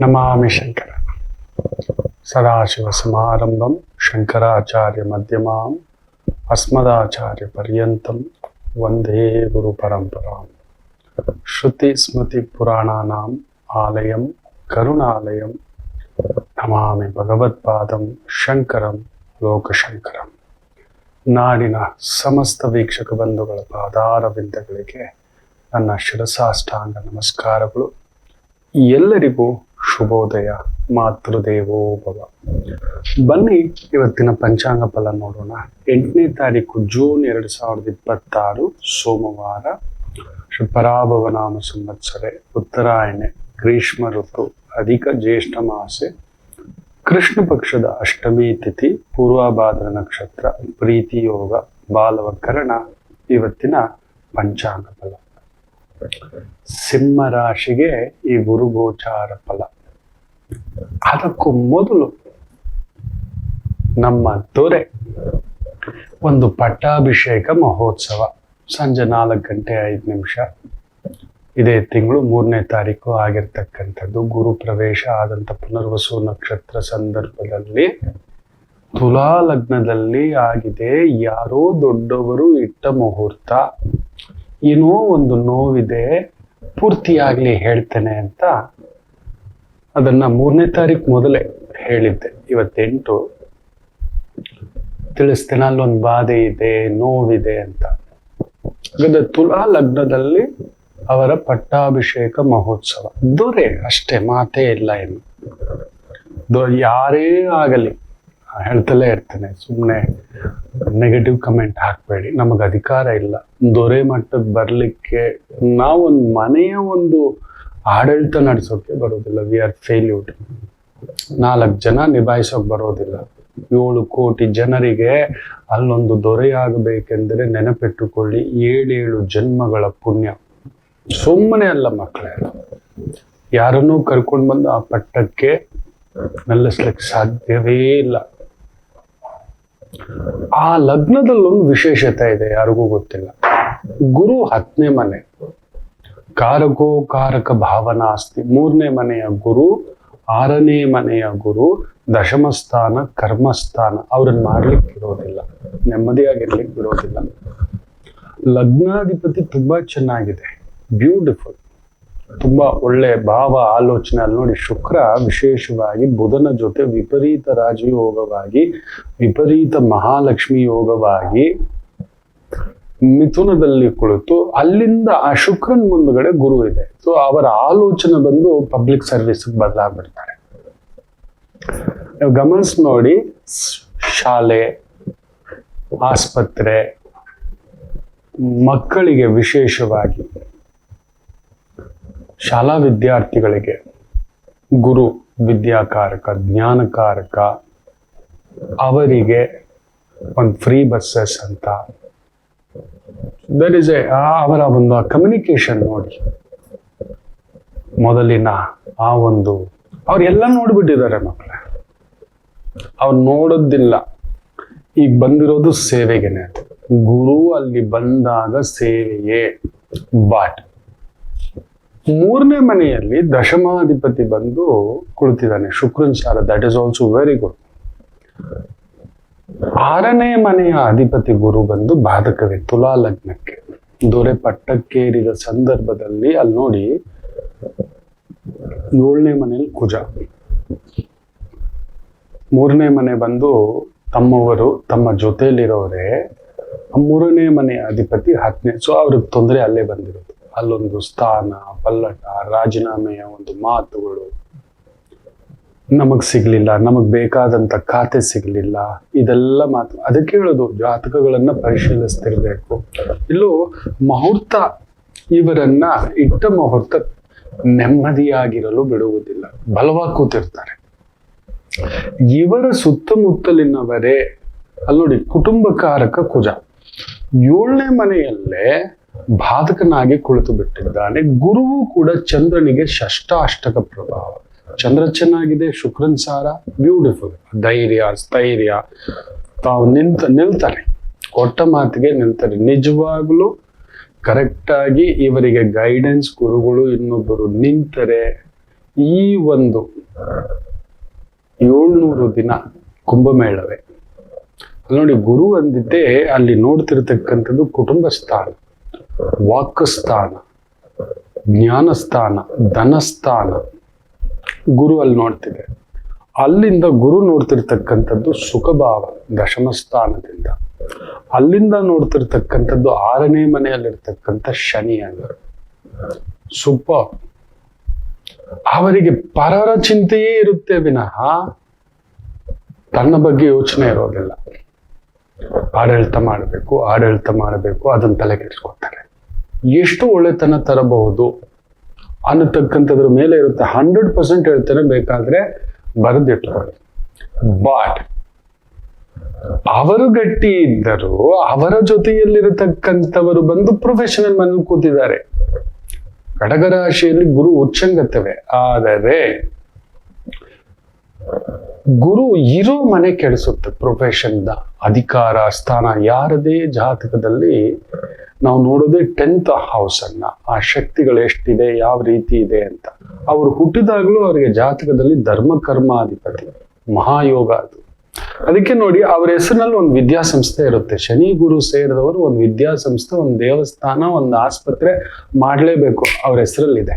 ನಮಾಮಿ ಶಂಕರ ಸದಾಶಿವಸಮಾರಂಭಂ ಶಂಕರಾಚಾರ್ಯ ಮಧ್ಯಮಾಂ ಅಸ್ಮದಾಚಾರ್ಯ ಪರ್ಯಂತಂ ವಂದೇ ಗುರು ಪರಂಪರಾಂ. ಶ್ರುತಿ ಸ್ಮೃತಿ ಪುರಾಣಾನಾಂ ಆಲಯಂ ಕರುಣಾಲಯಂ ನಮಾಮಿ ಭಗವತ್ಪಾದಂ ಶಂಕರಂ ಲೋಕಶಂಕರಂ. ನಾಡಿನ ಸಮಸ್ತ ವೀಕ್ಷಕ ಬಂಧುಗಳ ಪಾದಾರವಿಂದಗಳಿಗೆ ನನ್ನ ಶಿರಸಾಷ್ಟಾಂಗ ನಮಸ್ಕಾರಗಳು. ಎಲ್ಲರಿಗೂ ಶುಭೋದಯ. ಮಾತೃದೇವೋ ಭವ. ಬನ್ನಿ ಇವತ್ತಿನ ಪಂಚಾಂಗ ಫಲ ನೋಡೋಣ. 8ನೇ ತಾರೀಕು ಜೂನ್ 2026 ಸೋಮವಾರ. ಪರಾಭವನಾಮ ಸಂವತ್ಸರೆ, ಉತ್ತರಾಯಣೆ, ಗ್ರೀಷ್ಮ ಋತು, ಅಧಿಕ ಜ್ಯೇಷ್ಠ ಮಾಸೆ, ಕೃಷ್ಣ ಪಕ್ಷದ ಅಷ್ಟಮಿ ತಿಥಿ, ಪೂರ್ವಭಾದ್ರ ನಕ್ಷತ್ರ, ಪ್ರೀತಿ ಯೋಗ, ಬಾಲವಕರಣ. ಇವತ್ತಿನ ಪಂಚಾಂಗ ಫಲ. ಸಿಂಹ ರಾಶಿಗೆ ಈ ಗುರುಗೋಚಾರ ಫಲ. ಅದಕ್ಕೂ ಮೊದಲು ನಮ್ಮ ದೊರೆ ಒಂದು ಪಟ್ಟಾಭಿಷೇಕ ಮಹೋತ್ಸವ ಸಂಜೆ 4:05 ಇದೇ ತಿಂಗಳು 3ನೇ ತಾರೀಕು ಆಗಿರ್ತಕ್ಕಂಥದ್ದು. ಗುರು ಪ್ರವೇಶ ಆದಂಥ ಪುನರ್ವಸು ನಕ್ಷತ್ರ ಸಂದರ್ಭದಲ್ಲಿ ತುಲಾ ಲಗ್ನದಲ್ಲಿ ಆಗಿದೆ. ಯಾರೋ ದೊಡ್ಡವರು ಇಟ್ಟ ಮುಹೂರ್ತ. ಏನೋ ಒಂದು ನೋವಿದೆ, ಪೂರ್ತಿಯಾಗ್ಲಿ ಹೇಳ್ತೇನೆ ಅಂತ ಅದನ್ನ 3ನೇ ತಾರೀಕು ಮೊದಲೇ ಹೇಳಿದ್ದೆ. 8 ತಿಳಿಸ್ತೇನೆ, ಅಲ್ಲೊಂದು ಬಾಧೆ ಇದೆ, ನೋವಿದೆ ಅಂತ. ಹಾಗಾದ್ರೆ ತುಲಾ ಲಗ್ನದಲ್ಲಿ ಅವರ ಪಟ್ಟಾಭಿಷೇಕ ಮಹೋತ್ಸವ. ದೊರೆ ಅಷ್ಟೇ, ಮಾತೇ ಇಲ್ಲ. ಏನು ಯಾರೇ ಆಗಲಿ ಹೇಳ್ತಲೇ ಇರ್ತೇನೆ, ಸುಮ್ಮನೆ ನೆಗೆಟಿವ್ ಕಮೆಂಟ್ ಹಾಕಬೇಡಿ. ನಮಗೆ ಅಧಿಕಾರ ಇಲ್ಲ ದೊರೆ ಮಟ್ಟಕ್ಕೆ ಬರಲಿಕ್ಕೆ. ನಾವೊಂದು ಮನೆಯ ಒಂದು ಆಡಳಿತ ನಡೆಸೋಕೆ ಬರೋದಿಲ್ಲ. We are ಫೇಲ್ಯೂರ್ಡ್. 4 ಜನ ನಿಭಾಯಿಸೋಕೆ ಬರೋದಿಲ್ಲ. 7 ಕೋಟಿ ಜನರಿಗೆ ಅಲ್ಲೊಂದು ದೊರೆಯಾಗಬೇಕೆಂದರೆ ನೆನಪಿಟ್ಟುಕೊಳ್ಳಿ, 7 ಜನ್ಮಗಳ ಪುಣ್ಯ. ಸುಮ್ಮನೆ ಅಲ್ಲ ಮಕ್ಕಳೇ. ಯಾರನ್ನೂ ಕರ್ಕೊಂಡು ಬಂದು ಆ ಪಟ್ಟಕ್ಕೆ ನಿಲ್ಲಿಸ್ಲಿಕ್ಕೆ ಸಾಧ್ಯವೇ ಇಲ್ಲ. ಆ ಲಗ್ನದಲ್ಲೊಂದು ವಿಶೇಷತೆ ಇದೆ, ಯಾರಿಗೂ ಗೊತ್ತಿಲ್ಲ. ಗುರು 10ನೇ ಮನೆ, ಕಾರಕೋ ಕಾರಕ ಭಾವನಾಸ್ತಿ. 3ನೇ ಮನೆಯ ಗುರು, 6ನೇ ಮನೆಯ ಗುರು, ದಶಮ ಸ್ಥಾನ ಕರ್ಮಸ್ಥಾನ. ಅವ್ರನ್ನ ಮಾಡ್ಲಿಕ್ಕೆ ಬಿಡೋದಿಲ್ಲ, ನೆಮ್ಮದಿಯಾಗಿರ್ಲಿಕ್ಕೆ ಬಿಡೋದಿಲ್ಲ. ಲಗ್ನಾಧಿಪತಿ ತುಂಬಾ ಚೆನ್ನಾಗಿದೆ, ಬ್ಯೂಟಿಫುಲ್, ತುಂಬಾ ಒಳ್ಳೆ ಭಾವ ಆಲೋಚನೆ. ಅಲ್ಲಿ ನೋಡಿ, ಶುಕ್ರ ವಿಶೇಷವಾಗಿ ಬುಧನ ಜೊತೆ ವಿಪರೀತ ರಾಜಯೋಗವಾಗಿ, ವಿಪರೀತ ಮಹಾಲಕ್ಷ್ಮಿ ಯೋಗವಾಗಿ ಮಿಥುನದಲ್ಲಿ ಕುಳಿತು, ಅಲ್ಲಿಂದ ಆ ಶುಕ್ರನ್ ಮುಂದುಗಡೆ ಗುರು ಇದೆ. ಸೊ ಅವರ ಆಲೋಚನೆ ಬಂದು ಪಬ್ಲಿಕ್ ಸರ್ವಿಸ್ ಬದಲಾಗ್ಬಿಡ್ತಾರೆ. ಗಮನಿಸಿ ನೋಡಿ, ಶಾಲೆ, ಆಸ್ಪತ್ರೆ, ಮಕ್ಕಳಿಗೆ ವಿಶೇಷವಾಗಿ ಶಾಲಾ ವಿದ್ಯಾರ್ಥಿಗಳಿಗೆ ಗುರು ವಿದ್ಯಾಕಾರಕ, ಜ್ಞಾನಕಾರಕ. ಅವರಿಗೆ ಒಂದು ಫ್ರೀ ಬಸ್ಸಸ್ ಅಂತ. ದಟ್ ಇಸ್ ಅವರ ಒಂದು ಕಮ್ಯುನಿಕೇಶನ್ ನೋಡಿ. ಮೊದಲಿನ ಆ ಒಂದು ಅವ್ರೆಲ್ಲ ನೋಡ್ಬಿಟ್ಟಿದ್ದಾರೆ ಮಕ್ಕಳೇ. ಅವ್ರು ನೋಡೋದಿಲ್ಲ. ಈಗ ಬಂದಿರೋದು ಸೇವೆಗೆನೆ. ಗುರು ಅಲ್ಲಿ ಬಂದಾಗ ಸೇವೆಯೇ. ಬಟ್ 3ನೇ ಮನೆಯಲ್ಲಿ ದಶಮಾಧಿಪತಿ ಬಂದು ಕುಳಿತಿದ್ದಾನೆ, ಶುಕ್ರನ್ ಸಾರ. That is also very good. 6ನೇ ಮನೆಯ ಅಧಿಪತಿ ಗುರು ಬಂದು ಬಾಧಕವೇ ತುಲಾ ಲಗ್ನಕ್ಕೆ. ದೊರೆ ಪಟ್ಟಕ್ಕೇರಿದ ಸಂದರ್ಭದಲ್ಲಿ ಅಲ್ಲಿ ನೋಡಿ, 7ನೇ ಮನೆಯಲ್ಲಿ ಕುಜ, 3ನೇ ಮನೆ ಬಂದು ತಮ್ಮವರು, ತಮ್ಮ ಜೊತೆಯಲ್ಲಿರೋರೆ. 3ನೇ ಮನೆಯ ಅಧಿಪತಿ 10ನೇ. ಸೊ ಅವ್ರಿಗೆ ತೊಂದರೆ ಅಲ್ಲೇ ಬಂದಿರೋದು. ಅಲ್ಲೊಂದು ಸ್ಥಾನ ಪಲ್ಲಟ, ರಾಜೀನಾಮೆಯ ಒಂದು ಮಾತುಗಳು, ನಮಗ್ ಸಿಗ್ಲಿಲ್ಲ, ನಮಗ್ ಬೇಕಾದಂತ ಖಾತೆ ಸಿಗ್ಲಿಲ್ಲ, ಇದೆಲ್ಲ ಮಾತು. ಅದಕ್ಕೆ ಹೇಳೋದು, ಜಾತಕಗಳನ್ನ ಪರಿಶೀಲಿಸ್ತಿರ್ಬೇಕು. ಇಲ್ಲೂ ಮುಹೂರ್ತ, ಇವರನ್ನ ಇಟ್ಟ ಮುಹೂರ್ತ ನೆಮ್ಮದಿಯಾಗಿರಲು ಬಿಡುವುದಿಲ್ಲ, ಬಲವಾಗಿ ಕೂತಿರ್ತಾರೆ. ಇವರ ಸುತ್ತಮುತ್ತಲಿನವರೇ ಅಲ್ಲಿ ನೋಡಿ, ಕುಟುಂಬಕಾರಕ ಕುಜ 7ನೇ ಮನೆಯಲ್ಲೇ ಬಾಧಕನಾಗಿ ಕುಳಿತು ಬಿಟ್ಟಿದ್ದಾನೆ. ಗುರುವು ಕೂಡ ಚಂದ್ರನಿಗೆ ಷಷ್ಟಾಷ್ಟಕ ಪ್ರಭಾವ. ಚಂದ್ರ ಚೆನ್ನಾಗಿದೆ, ಶುಕ್ರನ್ ಸಾರ ಬ್ಯೂಟಿಫುಲ್. ಧೈರ್ಯ, ಸ್ಥೈರ್ಯ, ತಾವು ನಿಲ್ತಾರೆ, ಕೊಟ್ಟ ಮಾತಿಗೆ ನಿಲ್ತಾರೆ. ನಿಜವಾಗ್ಲೂ ಕರೆಕ್ಟಾಗಿ ಇವರಿಗೆ ಗೈಡೆನ್ಸ್ ಗುರುಗಳು ಇನ್ನೊಬ್ಬರು ನಿಂತರೆ ಈ ಒಂದು 700 ದಿನ ಕುಂಭಮೇಳವೇ. ನೋಡಿ, ಗುರು ಅಂದಿದ್ದೆ ಅಲ್ಲಿ ನೋಡ್ತಿರ್ತಕ್ಕಂಥದ್ದು ಕುಟುಂಬ ಸ್ಥಾನ, ವಾಕ್ಸ್ಥಾನ, ಜ್ಞಾನಸ್ಥಾನ, ಧನಸ್ಥಾನ. ಗುರು ಅಲ್ಲಿ ನೋಡ್ತಿದೆ. ಅಲ್ಲಿಂದ ಗುರು ನೋಡ್ತಿರ್ತಕ್ಕಂಥದ್ದು ಸುಖಭಾವ ದಶಮ ಸ್ಥಾನದಿಂದ. ಅಲ್ಲಿಂದ ನೋಡ್ತಿರ್ತಕ್ಕಂಥದ್ದು 6ನೇ ಮನೆಯಲ್ಲಿರ್ತಕ್ಕಂಥ ಶನಿ ಅಲ್ಲ. ಸೂಪರ್. ಅವರಿಗೆ ಪರರ ಚಿಂತೆಯೇ ಇರುತ್ತೆ ವಿನಃ ತನ್ನ ಬಗ್ಗೆ ಯೋಚನೆ ಇರೋದಿಲ್ಲ. ಆಡಳಿತ ಮಾಡಬೇಕು ಅದನ್ನ ತಲೆ ಕೆಡಿಸ್ಕೊತಾರೆ. ಎಷ್ಟು ಒಳ್ಳೆತನ ತರಬಹುದು ಅನ್ನತಕ್ಕಂಥದ್ರ ಮೇಲೆ ಇರುತ್ತೆ. 100% ಹೇಳ್ತಾನೆ, ಬೇಕಾದ್ರೆ ಬರೆದಿಟ್ಕೊಳ್ಳಿ. ಬಟ್ ಅವರು ಗಟ್ಟಿ ಇದ್ದರು, ಅವರ ಜೊತೆಯಲ್ಲಿರತಕ್ಕಂಥವರು ಬಂದು ಪ್ರೊಫೆಷನಲ್ ಮನೇಲಿ ಕೂತಿದ್ದಾರೆ. ಕಡಗರಾಶಿಯಲ್ಲಿ ಗುರು ಉಚ್ಚಂಗತವೇ, ಆದರೆ ಗುರು ಇರೋ ಮನೆ ಕೆಡಿಸುತ್ತೆ. ಪ್ರೊಫೆಷನ್ ಅಧಿಕಾರ ಸ್ಥಾನ ಯಾರದೇ ಜಾತಕದಲ್ಲಿ ನಾವು ನೋಡೋದೇ 10th ಹೌಸ್ ಅನ್ನ, ಆ ಶಕ್ತಿಗಳು ಎಷ್ಟಿದೆ, ಯಾವ ರೀತಿ ಇದೆ ಅಂತ. ಅವರು ಹುಟ್ಟಿದಾಗ್ಲೂ ಅವರಿಗೆ ಜಾತಕದಲ್ಲಿ ಧರ್ಮ ಕರ್ಮಾಧಿಪತಿ ಮಹಾಯೋಗ ಅದು. ಅದಕ್ಕೆ ನೋಡಿ, ಅವ್ರ ಹೆಸರಿನಲ್ಲಿ ಒಂದು ವಿದ್ಯಾಸಂಸ್ಥೆ ಇರುತ್ತೆ. ಶನಿ ಗುರು ಸೇರಿದವರು ಒಂದು ವಿದ್ಯಾಸಂಸ್ಥೆ, ಒಂದು ದೇವಸ್ಥಾನ, ಒಂದು ಆಸ್ಪತ್ರೆ ಮಾಡಲೇಬೇಕು, ಅವ್ರ ಹೆಸರಲ್ಲಿದೆ.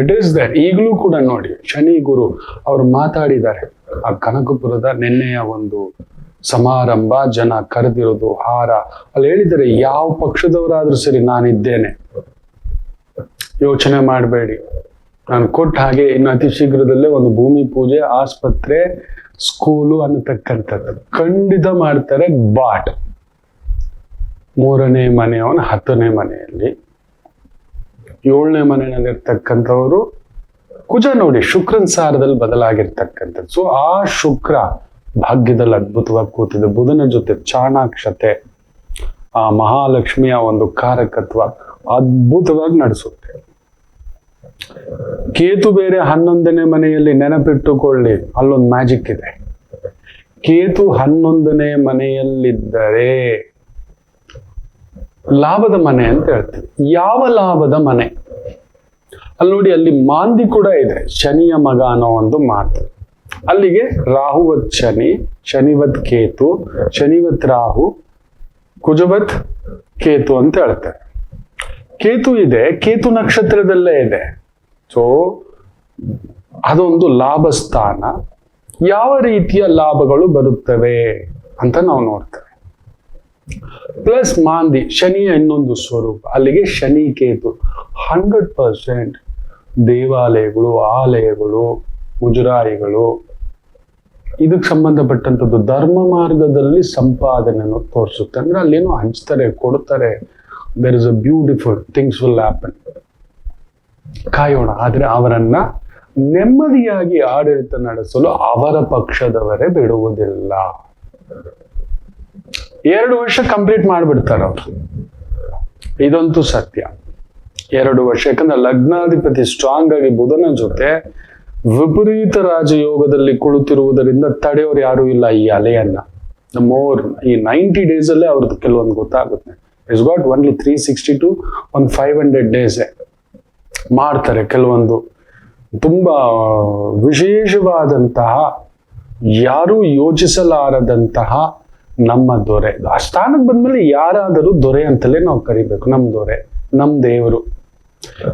It is that. ಈಗಲೂ ಕೂಡ ನೋಡಿ, ಶನಿ ಗುರು ಅವ್ರು ಮಾತಾಡಿದ್ದಾರೆ. ಆ ಕನಕಪುರದ ನಿನ್ನೆಯ ಒಂದು ಸಮಾರಂಭ, ಜನ ಕರೆದಿರೋದು, ಹಾರ, ಅಲ್ಲಿ ಹೇಳಿದ್ದಾರೆ, ಯಾವ ಪಕ್ಷದವರಾದ್ರೂ ಸರಿ ನಾನಿದ್ದೇನೆ, ಯೋಚನೆ ಮಾಡಬೇಡಿ, ನಾನು ಕೊಟ್ಟ ಹಾಗೆ ಇನ್ನು ಅತಿ ಶೀಘ್ರದಲ್ಲೇ ಒಂದು ಭೂಮಿ ಪೂಜೆ, ಆಸ್ಪತ್ರೆ, ಸ್ಕೂಲು ಅನ್ನತಕ್ಕಂಥದ್ದು ಖಂಡಿತ ಮಾಡ್ತಾರೆ. ಬಾಟ್ 3ನೇ ಮನೆಯವನು 10ನೇ ಮನೆಯಲ್ಲಿ, 7ನೇ ಮನೆಯಲ್ಲಿರ್ತಕ್ಕಂಥವ್ರು ಕುಜ ನೋಡಿ ಶುಕ್ರನ್ ಸಾರದಲ್ಲಿ ಬದಲಾಗಿರ್ತಕ್ಕಂಥದ್ದು. ಸೊ ಆ ಶುಕ್ರ ಭಾಗ್ಯದಲ್ಲಿ ಅದ್ಭುತವಾಗಿ ಕೂತಿದೆ. ಬುಧನ ಜೊತೆ ಚಾಣಾಕ್ಷತೆ, ಆ ಮಹಾಲಕ್ಷ್ಮಿಯ ಒಂದು ಕಾರಕತ್ವ ಅದ್ಭುತವಾಗಿ ನಡೆಸುತ್ತೆ. ಕೇತು ಬೇರೆ 11ನೇ ಮನೆಯಲ್ಲಿ, ನೆನಪಿಟ್ಟುಕೊಳ್ಳಿ, ಅಲ್ಲೊಂದು ಮ್ಯಾಜಿಕ್ ಇದೆ. ಕೇತು 11ನೇ ಮನೆಯಲ್ಲಿದ್ದರೆ ಲಾಭದ ಮನೆ ಅಂತ ಹೇಳ್ತೀವಿ. ಯಾವ ಲಾಭದ ಮನೆ? ಅಲ್ಲಿ ನೋಡಿ, ಅಲ್ಲಿ ಮಾಂದಿ ಕೂಡ ಇದೆ, ಶನಿಯ ಮಗ ಅನ್ನೋ ಒಂದು ಮಾತು. ಅಲ್ಲಿಗೆ ರಾಹುವತ್ ಶನಿ, ಶನಿವತ್ ಕೇತು, ಶನಿವತ್ ರಾಹು, ಕುಜವತ್ ಕೇತು ಅಂತ ಹೇಳ್ತಾರೆ. ಕೇತು ಇದೆ, ಕೇತು ನಕ್ಷತ್ರದಲ್ಲೇ ಇದೆ. ಸೊ ಅದೊಂದು ಲಾಭ ಸ್ಥಾನ. ಯಾವ ರೀತಿಯ ಲಾಭಗಳು ಬರುತ್ತವೆ ಅಂತ ನಾವು ನೋಡ್ತೇವೆ. ಪ್ಲಸ್ ಮಾಂದಿ, ಶನಿಯ ಇನ್ನೊಂದು ಸ್ವರೂಪ. ಅಲ್ಲಿಗೆ ಶನಿ ಕೇತು 100% ದೇವಾಲಯಗಳು, ಆಲಯಗಳು, ಮುಜರಾಯಿಗಳು, ಇದಕ್ಕೆ ಸಂಬಂಧಪಟ್ಟಂಥದ್ದು ಧರ್ಮ ಮಾರ್ಗದಲ್ಲಿ ಸಂಪಾದನೆಯನ್ನು ತೋರಿಸುತ್ತೆ. ಅಂದ್ರೆ ಅಲ್ಲೇನೋ ಹಂಚ್ತಾರೆ, ಕೊಡ್ತಾರೆ. There is a beautiful things will happen. ಕಾಯೋಣ. ಆದ್ರೆ ಅವರನ್ನ ನೆಮ್ಮದಿಯಾಗಿ ಆಡಳಿತ ನಡೆಸಲು ಅವರ ಪಕ್ಷದವರೇ ಬಿಡುವುದಿಲ್ಲ. 2 ವರ್ಷ ಕಂಪ್ಲೀಟ್ ಮಾಡ್ಬಿಡ್ತಾರೆ ಅವರು, ಇದಂತೂ ಸತ್ಯ. 2 ವರ್ಷ. ಯಾಕಂದ್ರೆ ಲಗ್ನಾಧಿಪತಿ ಸ್ಟ್ರಾಂಗ್ ಆಗಿ ಬುಧನ ಜೊತೆ ವಿಪರೀತ ರಾಜಯೋಗದಲ್ಲಿ ಕುಳಿತಿರುವುದರಿಂದ ತಡೆಯೋರು ಯಾರು ಇಲ್ಲ ಈ ಅಲೆಯನ್ನ. ಮೋರ್ ಈ 90 days ಅಲ್ಲೇ ಅವ್ರದ್ದು ಕೆಲವೊಂದು ಗೊತ್ತಾಗುತ್ತೆ. ಇಟ್ಸ್ ಗಾಟ್ ಓನ್ಲಿ 362 ಒಂದು 500 days ಮಾಡ್ತಾರೆ ಕೆಲವೊಂದು ತುಂಬಾ ವಿಶೇಷವಾದಂತಹ, ಯಾರೂ ಯೋಚಿಸಲಾರದಂತಹ ನಮ್ಮ ದೊರೆ. ಆ ಸ್ಥಾನಕ್ಕೆ ಬಂದ್ಮೇಲೆ ಯಾರಾದರೂ ದೊರೆ ಅಂತಲೇ ನಾವು ಕರಿಬೇಕು. ನಮ್ ದೊರೆ, ನಮ್ ದೇವರು.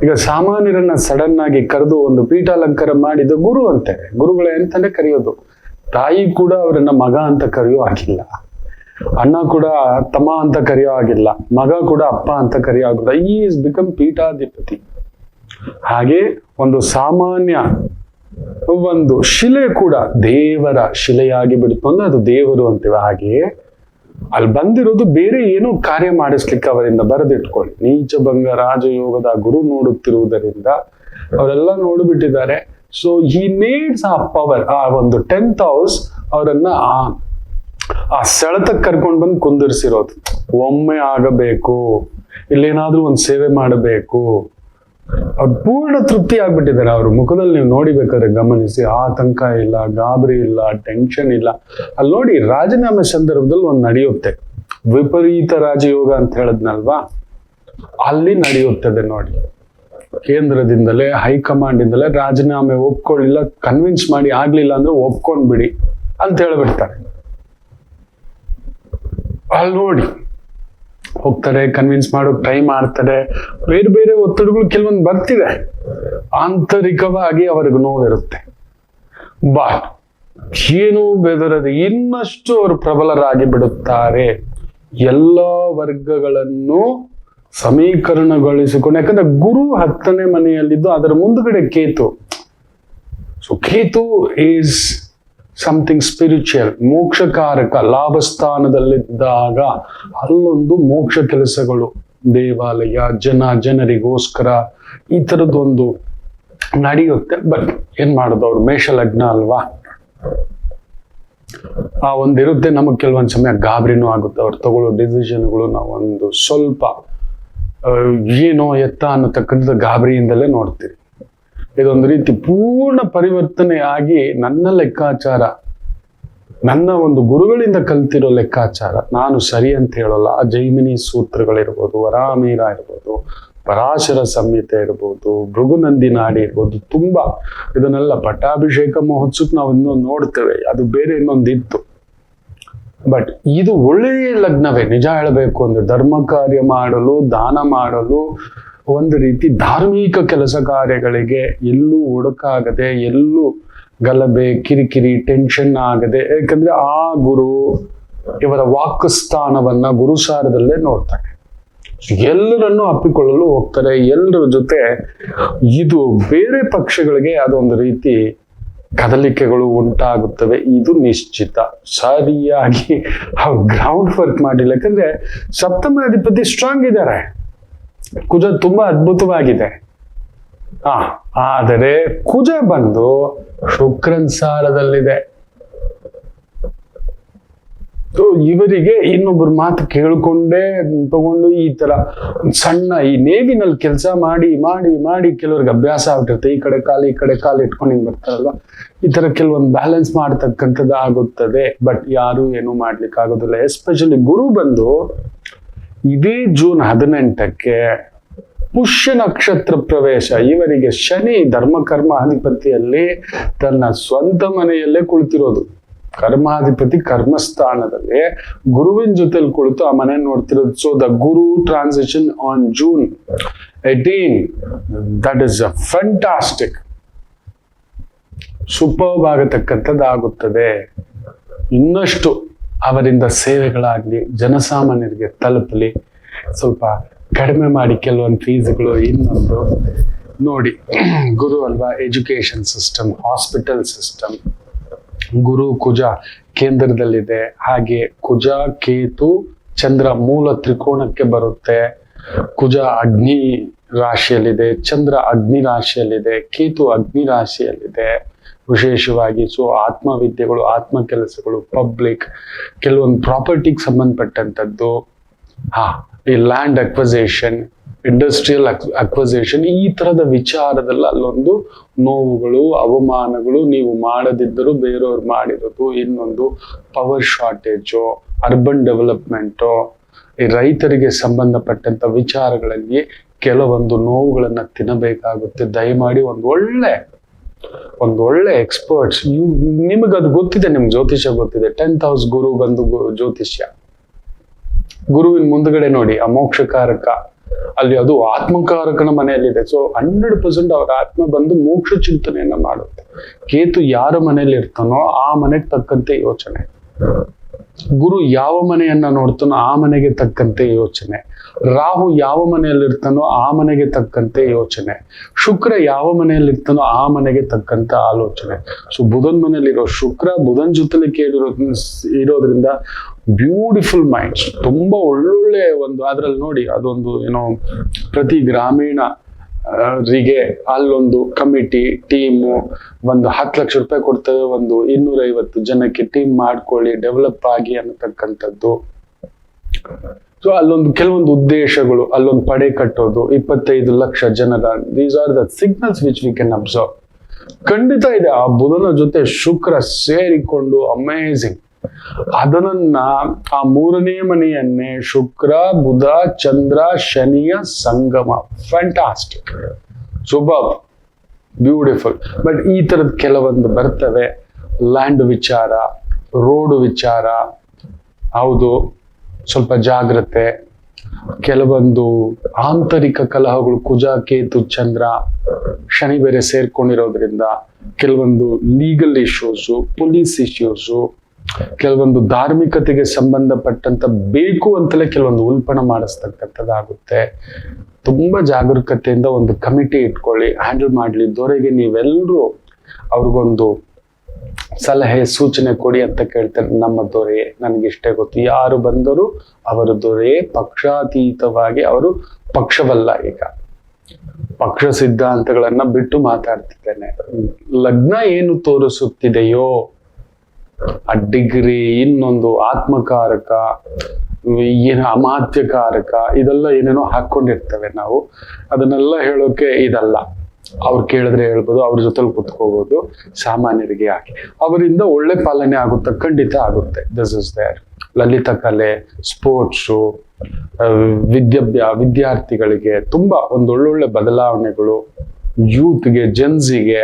ಈಗ ಸಾಮಾನ್ಯರನ್ನ ಸಡನ್ ಆಗಿ ಕರೆದು ಒಂದು ಪೀಠಾಲಂಕಾರ ಮಾಡಿದ ಗುರು ಅಂತಾರೆ. ಗುರುಗಳೇ ಅಂತಾನೆ ಕರೆಯೋದು. ತಾಯಿ ಕೂಡ ಅವರನ್ನ ಮಗ ಅಂತ ಕರೆಯೋ ಆಗಿಲ್ಲ, ಅಣ್ಣ ಕೂಡ ತಮ್ಮ ಅಂತ ಕರೆಯೋ ಆಗಿಲ್ಲ, ಮಗ ಕೂಡ ಅಪ್ಪ ಅಂತ ಕರೆಯೋ ಆಗಿಲ್ಲ. ಈ ಇಸ್ ಬಿಕಮ್ ಪೀಠಾಧಿಪತಿ. ಹಾಗೆ ಒಂದು ಸಾಮಾನ್ಯ ಒಂದು ಶಿಲೆ ಕೂಡ ದೇವರ ಶಿಲೆಯಾಗಿ ಬಿಡುತ್ತೆ ಅಂದ್ರೆ ಅದು ದೇವರು ಅಂತೀವಿ. ಹಾಗೆಯೇ ಅಲ್ಲಿ ಬಂದಿರೋದು ಬೇರೆ ಏನೋ ಕಾರ್ಯ ಮಾಡಿಸ್ಲಿಕ್ಕೆ ಅವರಿಂದ ಬರೆದಿಟ್ಕೊಳ್ಳಿ. ನೀಚಭಂಗ ರಾಜಯೋಗದ ಗುರು ನೋಡುತ್ತಿರುವುದರಿಂದ ಅವರೆಲ್ಲ ನೋಡಿಬಿಟ್ಟಿದ್ದಾರೆ. ಸೊ ಹಿ ನೀಡ್ಸ್ ಆ ಪವರ್, ಆ ಒಂದು 10th ಹೌಸ್ ಅವರನ್ನ ಆ ಸೆಳೆತಕ್ಕೆ ಕರ್ಕೊಂಡು ಬಂದು ಕುಂದಿರಿಸಿರೋದು. ಒಮ್ಮೆ ಆಗಬೇಕು, ಇಲ್ಲೇನಾದ್ರೂ ಒಂದು ಸೇವೆ ಮಾಡಬೇಕು. ಅವ್ರು ಪೂರ್ಣ ತೃಪ್ತಿ ಆಗ್ಬಿಟ್ಟಿದ್ದಾರೆ. ಅವ್ರ ಮುಖದಲ್ಲಿ ನೀವು ನೋಡಿಬೇಕಾದ್ರೆ ಗಮನಿಸಿ, ಆತಂಕ ಇಲ್ಲ, ಗಾಬರಿ ಇಲ್ಲ, ಟೆನ್ಷನ್ ಇಲ್ಲ. ಅಲ್ಲಿ ನೋಡಿ, ರಾಜೀನಾಮೆ ಸಂದರ್ಭದಲ್ಲಿ ಒಂದು ನಡೆಯುತ್ತೆ, ವಿಪರೀತ ರಾಜಯೋಗ ಅಂತ ಹೇಳದ್ನಲ್ವಾ, ಅಲ್ಲಿ ನಡೆಯುತ್ತದೆ ನೋಡಿ. ಕೇಂದ್ರದಿಂದಲೇ ಹೈಕಮಾಂಡ್ ಇಂದಲೇ ರಾಜೀನಾಮೆ ಒಪ್ಕೊಳ್ಳಿಲ್ಲ, ಕನ್ವಿನ್ಸ್ ಮಾಡಿ ಆಗ್ಲಿಲ್ಲ ಅಂದ್ರೆ ಒಪ್ಕೊಂಡ್ಬಿಡಿ ಅಂತ ಹೇಳ್ಬಿಡ್ತಾರೆ. ಅಲ್ಲಿ ನೋಡಿ ಹೋಗ್ತಾರೆ, ಕನ್ವಿನ್ಸ್ ಮಾಡೋಕ್ ಟ್ರೈ ಮಾಡ್ತಾರೆ, ಬೇರೆ ಬೇರೆ ಒತ್ತಡಗಳು ಕೆಲವೊಂದು ಬರ್ತಿದೆ, ಆಂತರಿಕವಾಗಿ ಅವ್ರಿಗೆ ನೋವಿರುತ್ತೆ. ಬಟ್ ಏನು ಬೆದರದೆ ಇನ್ನಷ್ಟು ಅವರು ಪ್ರಬಲರಾಗಿ ಬಿಡುತ್ತಾರೆ. ಎಲ್ಲ ವರ್ಗಗಳನ್ನು ಸಮೀಕರಣಗೊಳಿಸಿಕೊಂಡು, ಯಾಕಂದ್ರೆ ಗುರು 10ನೇ ಮನೆಯಲ್ಲಿದ್ದು ಅದರ ಮುಂದುಗಡೆ Ketu. So Ketu is something spiritual, ಮೋಕ್ಷಕಾರಕ. ಲಾಭಸ್ಥಾನದಲ್ಲಿದ್ದಾಗ ಅಲ್ಲೊಂದು ಮೋಕ್ಷ ಕೆಲಸಗಳು, ದೇವಾಲಯ, ಜನರಿಗೋಸ್ಕರ ಈ ತರದೊಂದು ನಡೆಯುತ್ತೆ. ಬಟ್ ಏನ್ ಮಾಡೋದು, ಅವ್ರು ಮೇಷ ಲಗ್ನ ಅಲ್ವಾ, ಆ ಒಂದಿರುತ್ತೆ. ನಮಗ್ ಕೆಲವೊಂದ್ ಸಮಯ ಗಾಬರಿನೂ ಆಗುತ್ತೆ, ಅವ್ರು ತಗೊಳ್ಳೋ ಡಿಸಿಷನ್ಗಳು ನಾವು ಒಂದು ಸ್ವಲ್ಪ ಏನೋ ಎತ್ತ ಅನ್ನತಕ್ಕಂಥ ಗಾಬರಿಯಿಂದಲೇ ನೋಡ್ತೀವಿ. ಇದೊಂದು ರೀತಿ ಪೂರ್ಣ ಪರಿವರ್ತನೆ ಆಗಿ ನನ್ನ ಲೆಕ್ಕಾಚಾರ, ನನ್ನ ಒಂದು ಗುರುಗಳಿಂದ ಕಲ್ತಿರೋ ಲೆಕ್ಕಾಚಾರ, ನಾನು ಸರಿ ಅಂತ ಹೇಳೋಲ್ಲ. ಆ ಜೈಮಿನಿ ಸೂತ್ರಗಳಿರ್ಬೋದು, ವರಾಮೀರ ಇರ್ಬೋದು, ಪರಾಶರ ಸಂಹಿತೆ ಇರ್ಬೋದು, ಭೃಗುನಂದಿ ನಾಡಿ ಇರ್ಬೋದು, ತುಂಬಾ ಇದನ್ನೆಲ್ಲ ಪಟ್ಟಾಭಿಷೇಕ ಮಹೋತ್ಸವಕ್ಕೆ ನಾವು ಇನ್ನೊಂದು ನೋಡ್ತೇವೆ, ಅದು ಬೇರೆ ಇನ್ನೊಂದಿತ್ತು. ಬಟ್ ಇದು ಒಳ್ಳೆಯ ಲಗ್ನವೇ ನಿಜ ಹೇಳಬೇಕು ಅಂದ್ರೆ. ಧರ್ಮ ಕಾರ್ಯ ಮಾಡಲು, ದಾನ ಮಾಡಲು, ಒಂದು ರೀತಿ ಧಾರ್ಮಿಕ ಕೆಲಸ ಕಾರ್ಯಗಳಿಗೆ ಎಲ್ಲೂ ಒಡಕಾಗದೆ, ಎಲ್ಲೂ ಗಲಭೆ, ಕಿರಿಕಿರಿ, ಟೆನ್ಷನ್ ಆಗದೆ, ಯಾಕಂದ್ರೆ ಆ ಗುರು ಇವರ ವಾಕ್ಸ್ಥಾನವನ್ನ ಗುರುಸಾರದಲ್ಲೇ ನೋಡ್ತಾನೆ. ಎಲ್ಲರನ್ನು ಅಪ್ಪಿಕೊಳ್ಳಲು ಹೋಗ್ತಾರೆ, ಎಲ್ಲರ ಜೊತೆ. ಇದು ಬೇರೆ ಪಕ್ಷಗಳಿಗೆ ಅದೊಂದು ರೀತಿ ಕದಲಿಕೆಗಳು ಉಂಟಾಗುತ್ತವೆ, ಇದು ನಿಶ್ಚಿತ. ಸರಿಯಾಗಿ ಗ್ರೌಂಡ್ ವರ್ಕ್ ಮಾಡಿಲ್ಲ, ಯಾಕಂದ್ರೆ ಸಪ್ತಮ ಅಧಿಪತಿ ಸ್ಟ್ರಾಂಗ್ ಇದ್ದಾರೆ, ಕುಜ ತುಂಬಾ ಅದ್ಭುತವಾಗಿದೆ. ಆದರೆ ಕುಜ ಬಂದು ಶುಕ್ರನ್ ಸಾರದಲ್ಲಿದೆ. ಇವರಿಗೆ ಇನ್ನೊಬ್ಬರ ಮಾತು ಕೇಳ್ಕೊಂಡೇ ತಗೊಂಡು ಈ ತರ ಸಣ್ಣ ಈ ನೇವಿನಲ್ಲಿ ಕೆಲಸ ಮಾಡಿ ಮಾಡಿ ಮಾಡಿ ಕೆಲವ್ರಿಗೆ ಅಭ್ಯಾಸ ಆಗ್ಬಿಟ್ಟಿರುತ್ತೆ. ಈ ಕಡೆ ಕಾಲು ಇಟ್ಕೊಂಡು ಹಿಂಗ್ ಬರ್ತಾರಲ್ವ, ಈ ತರ ಕೆಲವೊಂದು ಬ್ಯಾಲೆನ್ಸ್ ಮಾಡ್ತಕ್ಕಂಥದ್ದು ಆಗುತ್ತದೆ. ಬಟ್ ಯಾರು ಏನು ಮಾಡ್ಲಿಕ್ಕೆ ಆಗೋದಿಲ್ಲ. ಎಸ್ಪೆಷಲಿ ಗುರು ಬಂದು ಇದೇ ಜೂನ್ 18ಕ್ಕೆ ಪುಷ್ಯ ನಕ್ಷತ್ರ ಪ್ರವೇಶ. ಇವರಿಗೆ ಶನಿ ಧರ್ಮಕರ್ಮ ಅಧಿಪತಿಯಲ್ಲಿ ತನ್ನ ಸ್ವಂತ ಮನೆಯಲ್ಲೇ ಕುಳಿತಿರೋದು. ಕರ್ಮಾಧಿಪತಿ ಕರ್ಮಸ್ಥಾನದಲ್ಲಿ ಗುರುವಿನ ಜೊತೆಲಿ ಕುಳಿತು ಆ ಮನೆ ನೋಡ್ತಿರೋದು. So the Guru transition on June 18, that is a fantastic, superb ಆಗತಕ್ಕಂಥದ್ದಾಗುತ್ತದೆ. ಇನ್ನಷ್ಟು ಅವರಿಂದ ಸೇವೆಗಳಾಗ್ಲಿ, ಜನಸಾಮಾನ್ಯರಿಗೆ ತಲುಪಲಿ, ಸ್ವಲ್ಪ ಕಡಿಮೆ ಮಾಡಿ ಕೆಲವೊಂದು ಫೀಸ್ಗಳು. ಇನ್ನೊಂದು ನೋಡಿ, ಗುರು ಅಲ್ವಾ, ಎಜುಕೇಶನ್ ಸಿಸ್ಟಮ್, ಹಾಸ್ಪಿಟಲ್ ಸಿಸ್ಟಮ್. ಗುರು ಕುಜ ಕೇಂದ್ರದಲ್ಲಿದೆ. ಹಾಗೆ ಕುಜ ಕೇತು ಚಂದ್ರ ಮೂಲ ತ್ರಿಕೋಣಕ್ಕೆ ಬರುತ್ತೆ. ಕುಜ ಅಗ್ನಿ ರಾಶಿಯಲ್ಲಿದೆ, ಚಂದ್ರ ಅಗ್ನಿ ರಾಶಿಯಲ್ಲಿದೆ, ಕೇತು ಅಗ್ನಿ ರಾಶಿಯಲ್ಲಿದೆ. ವಿಶೇಷವಾಗಿ ಸೊ ಆತ್ಮವಿದ್ಯೆಗಳು, ಆತ್ಮ ಕೆಲಸಗಳು, ಪಬ್ಲಿಕ್, ಕೆಲವೊಂದು ಪ್ರಾಪರ್ಟಿಗೆ ಸಂಬಂಧಪಟ್ಟಂಥದ್ದು, ಈ ಲ್ಯಾಂಡ್ ಅಕ್ವಸೇಷನ್, ಇಂಡಸ್ಟ್ರಿಯಲ್ ಅಕ್ವಸೇಷನ್, ಈ ತರದ ವಿಚಾರದಲ್ಲಿ ಅಲ್ಲೊಂದು ನೋವುಗಳು, ಅವಮಾನಗಳು, ನೀವು ಮಾಡದಿದ್ದರೂ ಬೇರೆಯವ್ರು ಮಾಡಿರೋದು. ಇನ್ನೊಂದು ಪವರ್ ಶಾರ್ಟೇಜು, ಅರ್ಬನ್ ಡೆವಲಪ್ಮೆಂಟು, ಈ ರೈತರಿಗೆ ಸಂಬಂಧಪಟ್ಟಂತ ವಿಚಾರಗಳಲ್ಲಿ ಕೆಲವೊಂದು ನೋವುಗಳನ್ನ ತಿನ್ನಬೇಕಾಗುತ್ತೆ. ದಯಮಾಡಿ ಒಂದು ಒಳ್ಳೆ ಎಕ್ಸ್ಪರ್ಟ್ಸ್, ನಿಮಗದು ಗೊತ್ತಿದೆ, ನಿಮ್ಗೆ ಜ್ಯೋತಿಷ್ಯ ಗೊತ್ತಿದೆ. 10th house ಗುರು ಬಂದು ಜ್ಯೋತಿಷ್ಯ, ಗುರುವಿನ ಮುಂದ್ಗಡೆ ನೋಡಿ ಆ ಮೋಕ್ಷಕಾರಕ, ಅಲ್ಲಿ ಅದು ಆತ್ಮಕಾರಕನ ಮನೆಯಲ್ಲಿದೆ. ಸೊ 100% ಅವರ ಆತ್ಮ ಬಂದು ಮೋಕ್ಷ ಚಿಂತನೆಯನ್ನ ಮಾಡುತ್ತೆ. ಕೇತು ಯಾರ ಮನೆಯಲ್ಲಿ ಇರ್ತಾನೋ ಆ ಮನೆಗೆ ತಕ್ಕಂತೆ ಯೋಚನೆ, ಗುರು ಯಾವ ಮನೆಯನ್ನ ನೋಡ್ತಾನೋ ಆ ಮನೆಗೆ ತಕ್ಕಂತೆ ಯೋಚನೆ, ರಾಹು ಯಾವ ಮನೆಯಲ್ಲಿರ್ತಾನೋ ಆ ಮನೆಗೆ ತಕ್ಕಂತೆ ಯೋಚನೆ, ಶುಕ್ರ ಯಾವ ಮನೆಯಲ್ಲಿರ್ತಾನೋ ಆ ಮನೆಗೆ ತಕ್ಕಂತ ಆಲೋಚನೆ. ಸೊ ಬುಧನ್ ಮನೆಯಲ್ಲಿರೋ ಶುಕ್ರ ಬುಧನ್ ಜೊತೆಲಿ ಇರೋದ್ರಿಂದ ಬ್ಯೂಟಿಫುಲ್ ಮೈಂಡ್ಸ್, ತುಂಬಾ ಒಳ್ಳೊಳ್ಳೆ ಒಂದು. ಅದ್ರಲ್ಲಿ ನೋಡಿ, ಅದೊಂದು ಏನೋ ಪ್ರತಿ ಗ್ರಾಮೀಣ ರಿಗೆ ಅಲ್ಲೊಂದು ಕಮಿಟಿ ಟೀಮು ಒಂದು 10 ಲಕ್ಷ ರೂಪಾಯಿ ಕೊಡ್ತೇವೆ, ಒಂದು 250 ಜನಕ್ಕೆ ಟೀಮ್ ಮಾಡ್ಕೊಳ್ಳಿ, ಡೆವಲಪ್ ಆಗಿ ಅನ್ನತಕ್ಕಂಥದ್ದು. ಸೊ ಅಲ್ಲೊಂದು ಕೆಲವೊಂದು ಉದ್ದೇಶಗಳು, ಅಲ್ಲೊಂದು ಪಡೆ ಕಟ್ಟೋದು, 25 ಲಕ್ಷ ಜನರ. These are the signals which we can observe. ಖಂಡಿತ ಇದೆ. ಆ ಬುಧನ ಜೊತೆ ಶುಕ್ರ ಸೇರಿಕೊಂಡು ಅಮೇಝಿಂಗ್. ಅದನ್ನ ಆ 3ನೇ ಮನೆಯನ್ನೇ ಶುಕ್ರ ಬುಧ ಚಂದ್ರ ಶನಿಯ ಸಂಗಮ, ಫ್ಯಾಂಟಾಸ್ಟಿಕ್. Super, beautiful. ಬಟ್ ಈ ತರದ ಕೆಲವೊಂದು ಬರ್ತವೆ. ಲ್ಯಾಂಡ್ ವಿಚಾರ, ರೋಡ್ ವಿಚಾರ, ಹೌದು, ಸ್ವಲ್ಪ ಜಾಗ್ರತೆ. ಕೆಲವೊಂದು ಆಂತರಿಕ ಕಲಹಗಳು, ಕುಜ ಕೇತು ಚಂದ್ರ ಶನಿ ಬೇರೆ ಸೇರ್ಕೊಂಡಿರೋದ್ರಿಂದ ಕೆಲವೊಂದು ಲೀಗಲ್ ಇಶ್ಯೂಸು, ಪೊಲೀಸ್ ಇಶ್ಯೂಸು, ಕೆಲವೊಂದು ಧಾರ್ಮಿಕತೆಗೆ ಸಂಬಂಧಪಟ್ಟಂತ ಬೇಕು ಅಂತಲೇ ಕೆಲವೊಂದು ಉಲ್ಪಣ ಮಾಡಿಸ್ತಕ್ಕಂಥದ್ದಾಗುತ್ತೆ. ತುಂಬಾ ಜಾಗರೂಕತೆಯಿಂದ ಒಂದು ಕಮಿಟಿ ಇಟ್ಕೊಳ್ಳಿ, ಹ್ಯಾಂಡಲ್ ಮಾಡ್ಲಿ. ದೊರೆಗೆ ನೀವೆಲ್ಲರೂ ಅವ್ರಿಗೊಂದು ಸಲಹೆ ಸೂಚನೆ ಕೊಡಿ ಅಂತ ಕೇಳ್ತಾರೆ. ನಮ್ಮ ದೊರೆ ನನಗಿಷ್ಟೇ ಗೊತ್ತು, ಯಾರು ಬಂದರೂ ಅವರ ದೊರೆ, ಪಕ್ಷಾತೀತವಾಗಿ ಅವರು ಪಕ್ಷವಲ್ಲ. ಈಗ ಪಕ್ಷ ಸಿದ್ಧಾಂತಗಳನ್ನ ಬಿಟ್ಟು ಮಾತಾಡ್ತಿದ್ದೇನೆ. ಲಗ್ನ ಏನು ತೋರಿಸುತ್ತಿದೆಯೋ ಆ ಡಿಗ್ರಿ, ಇನ್ನೊಂದು ಆತ್ಮಕಾರಕ, ಏನು ಅಮಾತ್ಯಕಾರಕ, ಇದೆಲ್ಲ ಏನೇನೋ ಹಾಕೊಂಡಿರ್ತೇವೆ ನಾವು. ಅದನ್ನೆಲ್ಲ ಹೇಳೋಕೆ ಇದಲ್ಲ. ಅವ್ರು ಕೇಳಿದ್ರೆ ಹೇಳ್ಬೋದು, ಅವ್ರ ಜೊತೆಲಿ ಕುತ್ಕೋಬಹುದು. ಸಾಮಾನ್ಯರಿಗೆ ಯಾಕೆ, ಅವರಿಂದ ಒಳ್ಳೆ ಪಾಲನೆ ಆಗುತ್ತೆ, ಖಂಡಿತ ಆಗುತ್ತೆ. This is there. ಲಲಿತ ಕಲೆ, ಸ್ಪೋರ್ಟ್ಸು, ವಿದ್ಯಾರ್ಥಿಗಳಿಗೆ ತುಂಬಾ ಒಂದೊಳ್ಳೊಳ್ಳೆ ಬದಲಾವಣೆಗಳು, ಯೂತ್ಗೆ, ಜೆನ್ಸಿಗೆ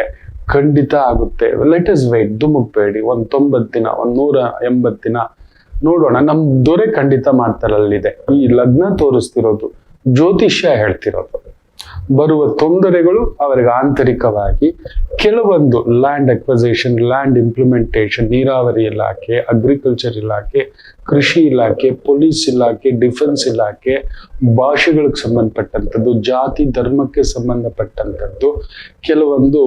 ಖಂಡಿತ ಆಗುತ್ತೆ. Let us wait, ಧುಮುಕ್ಬೇಡಿ. 90 ದಿನ, 180 ದಿನ ನೋಡೋಣ. ನಮ್ ದೊರೆ ಖಂಡಿತ ಮಾಡ್ತಾರಲ್ಲಿದೆ. ಈ ಲಗ್ನ ತೋರಿಸ್ತಿರೋದು ಜ್ಯೋತಿಷ್ಯ ಹೇಳ್ತಿರೋದು. ಬರುವ ತೊಂದರೆಗಳು ಅವರಿಗೆ ಆಂತರಿಕವಾಗಿ ಕೆಲವೊಂದು ಲ್ಯಾಂಡ್ ಅಕ್ವಸಿಷನ್, ಲ್ಯಾಂಡ್ ಇಂಪ್ಲಿಮೆಂಟೇಷನ್, ನೀರಾವರಿ ಇಲಾಖೆ, ಅಗ್ರಿಕಲ್ಚರ್ ಇಲಾಖೆ, ಕೃಷಿ ಇಲಾಖೆ, ಪೊಲೀಸ್ ಇಲಾಖೆ, ಡಿಫೆನ್ಸ್ ಇಲಾಖೆ, ಭಾಷೆಗಳಿಗೆ ಸಂಬಂಧಪಟ್ಟಂಥದ್ದು, ಜಾತಿ ಧರ್ಮಕ್ಕೆ ಸಂಬಂಧಪಟ್ಟಂಥದ್ದು ಕೆಲವೊಂದು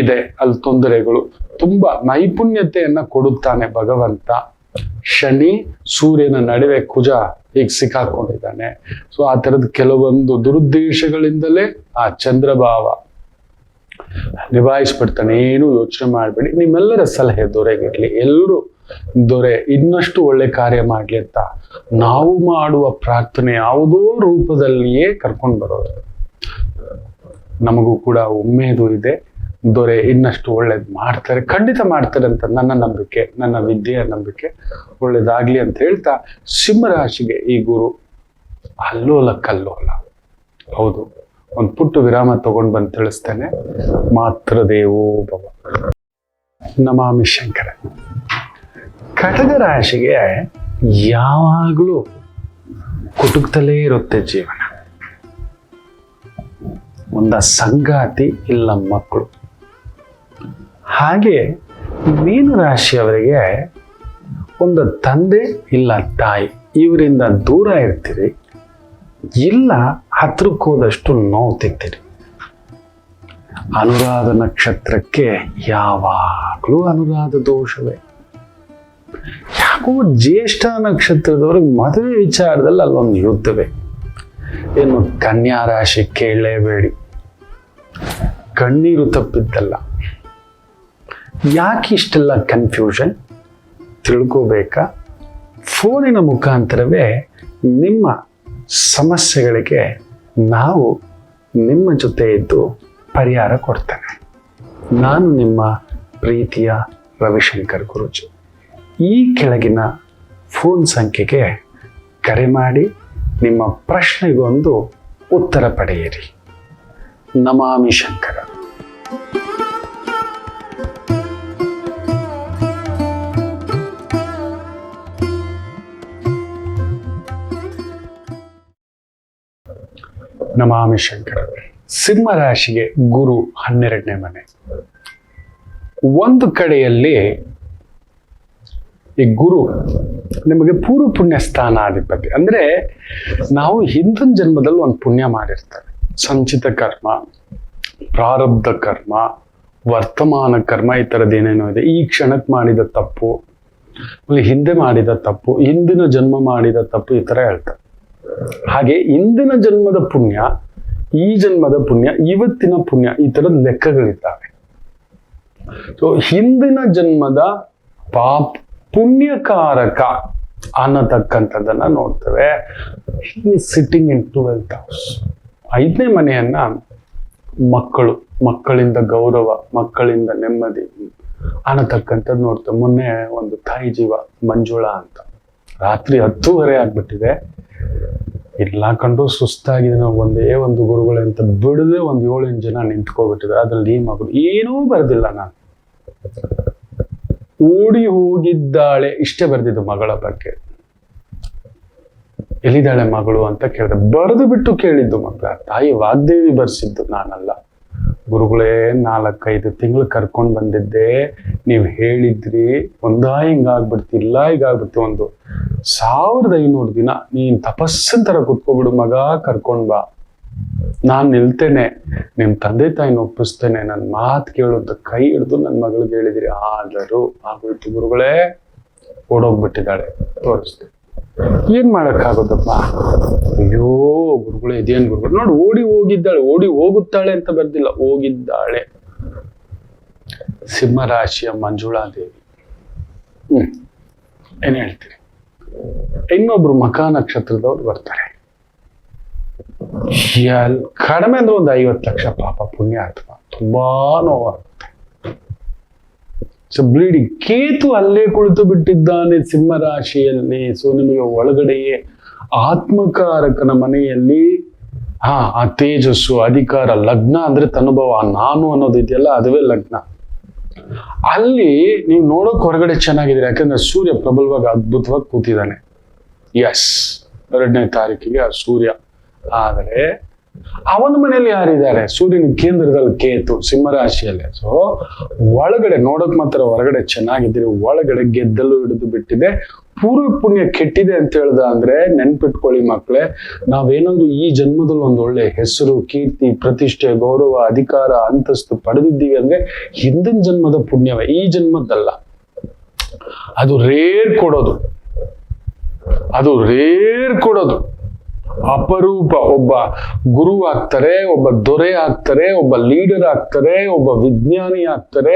ಇದೆ. ಅಲ್ಲಿ ತೊಂದರೆಗಳು. ತುಂಬಾ ನೈಪುಣ್ಯತೆಯನ್ನ ಕೊಡುತ್ತಾನೆ ಭಗವಂತ. ಶನಿ ಸೂರ್ಯನ ನಡುವೆ ಕುಜ ಈಗ ಸಿಕ್ಕಾಕೊಂಡಿದ್ದಾನೆ. ಸೊ ಆ ತರದ ಕೆಲವೊಂದು ದುರುದ್ದೇಶಗಳಿಂದಲೇ ಆ ಚಂದ್ರಭಾವ ನಿಭಾಯಿಸ್ಬಿಡ್ತಾನೆ. ಏನು ಯೋಚನೆ ಮಾಡ್ಬೇಡಿ. ನಿಮ್ಮೆಲ್ಲರ ಸಲಹೆ ದೊರೆಗಿರ್ಲಿ. ಎಲ್ಲರೂ ದೊರೆ ಇನ್ನಷ್ಟು ಒಳ್ಳೆ ಕಾರ್ಯ ಮಾಡ್ಲಿ ಅಂತ ನಾವು ಮಾಡುವ ಪ್ರಾರ್ಥನೆ ಯಾವುದೋ ರೂಪದಲ್ಲಿಯೇ ಕರ್ಕೊಂಡು ಬರೋದು. ನಮಗೂ ಕೂಡ ಉಮೇದು ಇದೆ. ದೊರೆ ಇನ್ನಷ್ಟು ಒಳ್ಳೇದು ಮಾಡ್ತಾರೆ, ಖಂಡಿತ ಮಾಡ್ತಾರೆ ಅಂತ ನನ್ನ ನಂಬಿಕೆ, ನನ್ನ ವಿದ್ಯೆಯ ನಂಬಿಕೆ. ಒಳ್ಳೇದಾಗ್ಲಿ ಅಂತ ಹೇಳ್ತಾ, ಸಿಂಹರಾಶಿಗೆ ಈ ಗುರು ಅಲ್ಲೋಲ ಕಲ್ಲೋಲ. ಹೌದು, ಒಂದು ಪುಟ್ಟ ವಿರಾಮ ತಗೊಂಡು ಬಂದು ತಿಳಿಸ್ತೇನೆ. ಮಾತ್ರ ದೇವೋ ಭವ. ನಮಾಮಿ ಶಂಕರ. ಕಟಕ ರಾಶಿಗೆ ಯಾವಾಗಲೂ ಕುಟುಕ್ತಲೇ ಇರುತ್ತೆ ಜೀವನ. ಒಂದ ಸಂಗಾತಿ ಇಲ್ಲ ಮಕ್ಕಳು. ಹಾಗೆ ಮೀನರಾಶಿಯವರಿಗೆ ಒಂದು ತಂದೆ ಇಲ್ಲ ತಾಯಿ, ಇವರಿಂದ ದೂರ ಇರ್ತೀರಿ, ಇಲ್ಲ ಹತ್ರಕ್ಕೆ ಹೋದಷ್ಟು ನೋವು ತಿಂತೀರಿ. ಅನುರಾಧ ನಕ್ಷತ್ರಕ್ಕೆ ಯಾವಾಗಲೂ ಅನುರಾಧ ದೋಷವೇ. ಯಾಕೋ ಜ್ಯೇಷ್ಠ ನಕ್ಷತ್ರದವ್ರಿಗೆ ಮದುವೆ ವಿಚಾರದಲ್ಲಿ ಅಲ್ಲೊಂದು ಯುದ್ಧವೇ. ಏನು ಕನ್ಯಾ ರಾಶಿ ಕೇಳಲೇಬೇಡಿ, ಕಣ್ಣೀರು ತಪ್ಪಿದ್ದಲ್ಲ. ಯಾಕೆ ಇಷ್ಟೆಲ್ಲ ಕನ್ಫ್ಯೂಷನ್ ತಿಳ್ಕೋಬೇಕಾ? ಫೋನಿನ ಮುಖಾಂತರವೇ ನಿಮ್ಮ ಸಮಸ್ಯೆಗಳಿಗೆ ನಾವು ನಿಮ್ಮ ಜೊತೆ ಇದ್ದು ಪರಿಹಾರ ಕೊಡ್ತೇನೆ. ನಾನು ನಿಮ್ಮ ಪ್ರೀತಿಯ ರವಿಶಂಕರ್ ಗುರೂಜಿ. ಈ ಕೆಳಗಿನ ಫೋನ್ ಸಂಖ್ಯೆಗೆ ಕರೆ ಮಾಡಿ ನಿಮ್ಮ ಪ್ರಶ್ನೆಗೊಂದು ಉತ್ತರ ಪಡೆಯಿರಿ. ನಮಾಮಿ ಶಂಕರ. ನಮಾಮಿ ಶಂಕರ. ಸಿಂಹರಾಶಿಗೆ ಗುರು 12ನೇ ಮನೆ. ಒಂದು ಕಡೆಯಲ್ಲಿ ಈ ಗುರು ನಿಮಗೆ ಪೂರ್ವ ಪುಣ್ಯ ಸ್ಥಾನಾಧಿಪತಿ. ಅಂದ್ರೆ ನಾವು ಹಿಂದಿನ ಜನ್ಮದಲ್ಲಿ ಒಂದು ಪುಣ್ಯ ಮಾಡಿರ್ತೇವೆ. ಸಂಚಿತ ಕರ್ಮ, ಪ್ರಾರಬ್ಧ ಕರ್ಮ, ವರ್ತಮಾನ ಕರ್ಮ, ಈ ಥರದ್ದು ಏನೇನೋ ಇದೆ. ಈ ಕ್ಷಣಕ್ಕೆ ಮಾಡಿದ ತಪ್ಪು, ಹಿಂದೆ ಮಾಡಿದ ತಪ್ಪು, ಹಿಂದಿನ ಜನ್ಮ ಮಾಡಿದ ತಪ್ಪು, ಈ ಥರ ಹೇಳ್ತಾರೆ. ಹಾಗೆ ಹಿಂದಿನ ಜನ್ಮದ ಪುಣ್ಯ, ಈ ಜನ್ಮದ ಪುಣ್ಯ, ಇವತ್ತಿನ ಪುಣ್ಯ, ಈ ಥರದ ಲೆಕ್ಕಗಳಿದ್ದಾವೆ. ಸೊ ಹಿಂದಿನ ಜನ್ಮದ ಪುಣ್ಯಕಾರಕ ಅನ್ನತಕ್ಕಂಥದ್ದನ್ನ ನೋಡ್ತೇವೆ. Sitting in 12th house. 5ನೇ ಮನೆಯನ್ನ ಮಕ್ಕಳು, ಮಕ್ಕಳಿಂದ ಗೌರವ, ಮಕ್ಕಳಿಂದ ನೆಮ್ಮದಿ ಅನ್ನತಕ್ಕಂಥದ್ದು ನೋಡ್ತೇವೆ. ಮೊನ್ನೆ ಒಂದು ತಾಯಿ ಜೀವ ಮಂಜುಳಾ ಅಂತ ರಾತ್ರಿ 10:30 ಆಗ್ಬಿಟ್ಟಿದೆ. ಇಲ್ಲ ಕಂಡು ಸುಸ್ತಾಗಿದೆ, ನಾವು ಒಂದೇ ಒಂದು ಗುರುಗಳೇ ಅಂತ ಬಿಡದೆ ಒಂದು 7-8 ಜನ ನಿಂತ್ಕೊಬಿಟ್ಟಿದ್ದಾರೆ. ಅದ್ರಲ್ಲಿ ಈ ಮಗಳು ಏನೂ ಬರ್ದಿಲ್ಲ. ನಾನು ಓಡಿ ಹೋಗಿದ್ದಾಳೆ ಇಷ್ಟೇ ಬರ್ದಿದ್ದು ಮಗಳ ಬಗ್ಗೆ. ಎಲ್ಲಿದ್ದಾಳೆ ಮಗಳು ಅಂತ ಕೇಳಿದೆ, ಬರೆದು ಬಿಟ್ಟು ಕೇಳಿದ್ದು ಮಕ್ಕಳ. ತಾಯಿ ವಾಗ್ದೇವಿ ಬರ್ಸಿದ್ದು, ನಾನಲ್ಲ. ಗುರುಗಳೇ 4-5 ತಿಂಗಳು ಕರ್ಕೊಂಡು ಬಂದಿದ್ದೆ, ನೀವು ಹೇಳಿದ್ರಿ ಹಿಂಗಾಗ್ಬಿಡ್ತಿ, ಇಲ್ಲ ಹೀಗಾಗ್ಬಿಡ್ತಿ, 1500 ದಿನ ನೀನ್ ತಪಸ್ಸಿನ ತರ ಕುತ್ಕೊಬಿಡು ಮಗ, ಕರ್ಕೊಂಡ್ ಬಾ, ನಾನ್ ನಿಲ್ತೇನೆ, ನಿಮ್ ತಂದೆ ತಾಯಿನ ಒಪ್ಪಿಸ್ತೇನೆ, ನನ್ ಮಾತು ಕೇಳು ಅಂತ ಕೈ ಹಿಡಿದು ನನ್ ಮಗಳಿಗೆ ಹೇಳಿದಿರಿ. ಆದರೂ ಆಗೋಯ್ತು ಗುರುಗಳೇ, ಓಡೋಗ್ಬಿಟ್ಟಿದ್ದಾಳೆ. ತೋರಿಸ್ತೆ, ಏನ್ ಮಾಡಕ್ಕಾಗೋದಪ್ಪ? ಅಯ್ಯೋ ಗುರುಗಳೇ, ಇದೇನ್ ಗುರುಗಳು ನೋಡಿ, ಓಡಿ ಹೋಗಿದ್ದಾಳೆ, ಓಡಿ ಹೋಗುತ್ತಾಳೆ ಅಂತ ಬರ್ದಿಲ್ಲ, ಹೋಗಿದ್ದಾಳೆ. ಸಿಂಹರಾಶಿಯ ಮಂಜುಳಾದೇವಿ. ಏನ್ ಹೇಳ್ತೀರಿ? ಇನ್ನೊಬ್ರು ಮಖ ನಕ್ಷತ್ರದವ್ರು ಬರ್ತಾರೆ. ಕಡಿಮೆ ಅಂದ್ರೆ 50 ಲಕ್ಷ ಪಾಪ ಪುಣ್ಯಾತ್ಮ, ತುಂಬಾ ನೋವಾಗುತ್ತೆ. So bleeding. ಕೇತು ಅಲ್ಲೇ ಕುಳಿತು ಬಿಟ್ಟಿದ್ದಾನೆ ಸಿಂಹರಾಶಿಯಲ್ಲಿ. ಸೊ ನಿಮಗೆ ಒಳಗಡೆಯೇ ಆತ್ಮಕಾರಕನ ಮನೆಯಲ್ಲಿ ಆ ತೇಜಸ್ಸು, ಅಧಿಕಾರ, ಲಗ್ನ ಅಂದ್ರೆ ತನುಭವ, ನಾನು ಅನ್ನೋದು ಇದೆಯಲ್ಲ, ಅದುವೇ ಲಗ್ನ. ಅಲ್ಲಿ ನೀವು ನೋಡೋಕ್ ಹೊರಗಡೆ ಚೆನ್ನಾಗಿದ್ದೀರಿ, ಯಾಕಂದ್ರೆ ಸೂರ್ಯ ಪ್ರಬಲವಾಗಿ ಅದ್ಭುತವಾಗಿ ಕೂತಿದ್ದಾನೆ. ಎಸ್, 2ನೇ ತಾರೀಕಿಗೆ ಆ ಸೂರ್ಯ. ಆದರೆ ಅವನ ಮನೆಯಲ್ಲಿ ಯಾರಿದ್ದಾರೆ? ಸೂರ್ಯನ ಕೇಂದ್ರದಲ್ಲಿ ಕೇತು, ಸಿಂಹರಾಶಿಯಲ್ಲೇ. ಸೊ ಒಳಗಡೆ ನೋಡಕ್ ಮಾತ್ರ ಹೊರಗಡೆ ಚೆನ್ನಾಗಿದ್ದೀರಿ, ಒಳಗಡೆ ಗೆದ್ದಲು ಹಿಡಿದು ಬಿಟ್ಟಿದೆ. ಪೂರ್ವ ಪುಣ್ಯ ಕೆಟ್ಟಿದೆ ಅಂತ ಹೇಳ್ದ ಅಂದ್ರೆ ನೆನ್ಪಿಟ್ಕೊಳ್ಳಿ ಮಕ್ಕಳೇ, ನಾವೇನಾದ್ರೂ ಈ ಜನ್ಮದಲ್ಲಿ ಒಂದು ಒಳ್ಳೆ ಹೆಸರು, ಕೀರ್ತಿ, ಪ್ರತಿಷ್ಠೆ, ಗೌರವ, ಅಧಿಕಾರ, ಅಂತಸ್ತು ಪಡೆದಿದ್ದೀವಿ ಅಂದ್ರೆ ಹಿಂದಿನ ಜನ್ಮದ ಪುಣ್ಯವೇ, ಈ ಜನ್ಮದ್ದಲ್ಲ. ಅದು ರೇರ್ ಕೊಡೋದು, ಅದು ರೇರ್ ಕೊಡೋದು, ಅಪರೂಪ. ಒಬ್ಬ ಗುರು ಆಗ್ತಾರೆ, ಒಬ್ಬ ದೊರೆ ಆಗ್ತಾರೆ, ಒಬ್ಬ ಲೀಡರ್ ಆಗ್ತಾರೆ, ಒಬ್ಬ ವಿಜ್ಞಾನಿ ಆಗ್ತಾರೆ.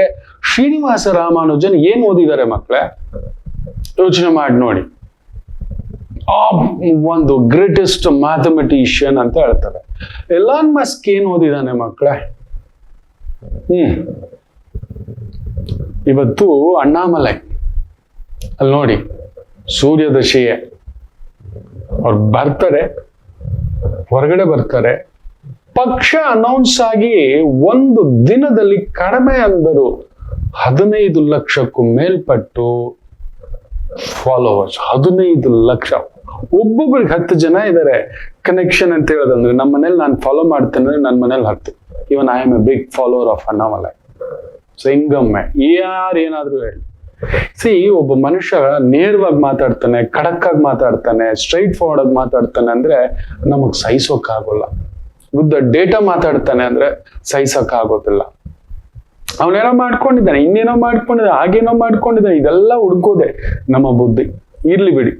ಶ್ರೀನಿವಾಸ ರಾಮಾನುಜನ್ ಏನ್ ಓದಿದ್ದಾರೆ ಮಕ್ಕಳೇ? ಯೋಚನೆ ಮಾಡಿ ನೋಡಿ. ಒಂದು ಗ್ರೇಟೆಸ್ಟ್ ಮ್ಯಾಥಮೆಟಿಷಿಯನ್ ಅಂತ ಹೇಳ್ತಾರೆ. ಎಲಾನ್ ಮಸ್ಕ್ ಏನ್ ಓದಿದಾನೆ ಮಕ್ಕಳೇ? ಇವತ್ತು ಅಣ್ಣಾಮಲೈ ಅಲ್ಲಿ ನೋಡಿ, ಸೂರ್ಯದಶೆಯೇ, ಅವ್ರು ಬರ್ತಾರೆ, ಹೊರಗಡೆ ಬರ್ತಾರೆ. ಪಕ್ಷ ಅನೌನ್ಸ್ ಆಗಿ 1 ದಿನದಲ್ಲಿ ಕಡಿಮೆ ಅಂದರು 15 ಲಕ್ಷಕ್ಕೂ ಮೇಲ್ಪಟ್ಟು ಫಾಲೋವರ್ಸ್. 15 ಲಕ್ಷ. ಒಬ್ಬೊಬ್ಬರಿಗೆ 10 ಜನ ಇದ್ದಾರೆ. ಕನೆಕ್ಷನ್ ಅಂತ ಹೇಳೋದಂದ್ರೆ, ನಮ್ಮ ಮನೇಲಿ ನಾನು ಫಾಲೋ ಮಾಡ್ತೇನೆ ಅಂದ್ರೆ ನನ್ನ ಮನೇಲಿ 10. Even I am a big follower of Annamalai. So ಹಿಂಗೊಮ್ಮೆ ಏನಾದ್ರೂ ಹೇಳಿ. ಒಬ್ಬ ಮನುಷ್ಯ ನೇರವಾಗಿ ಮಾತಾಡ್ತಾನೆ, ಖಡಕ್ ಆಗಿ ಮಾತಾಡ್ತಾನೆ, ಸ್ಟ್ರೈಟ್ ಫಾರ್ವರ್ಡ್ ಆಗಿ ಮಾತಾಡ್ತಾನೆ ಅಂದ್ರೆ ನಮಗ್ ಸಹಿಸೋಕ್ ಆಗೋಲ್ಲ. ವಿತ್ ಡೇಟಾ ಮಾತಾಡ್ತಾನೆ ಅಂದ್ರೆ ಸಹಿಸೋಕ್ ಆಗೋದಿಲ್ಲ. ಅವನೇನೋ ಮಾಡ್ಕೊಂಡಿದ್ದಾನೆ, ಇನ್ನೇನೋ ಮಾಡ್ಕೊಂಡಿದ್ದಾನೆ, ಹಾಗೇನೋ ಮಾಡ್ಕೊಂಡಿದ್ದಾನೆ, ಇದೆಲ್ಲ ಹುಡ್ಕೋದೆ ನಮ್ಮ ಬುದ್ಧಿ. ಇರ್ಲಿ ಬಿಡಿ,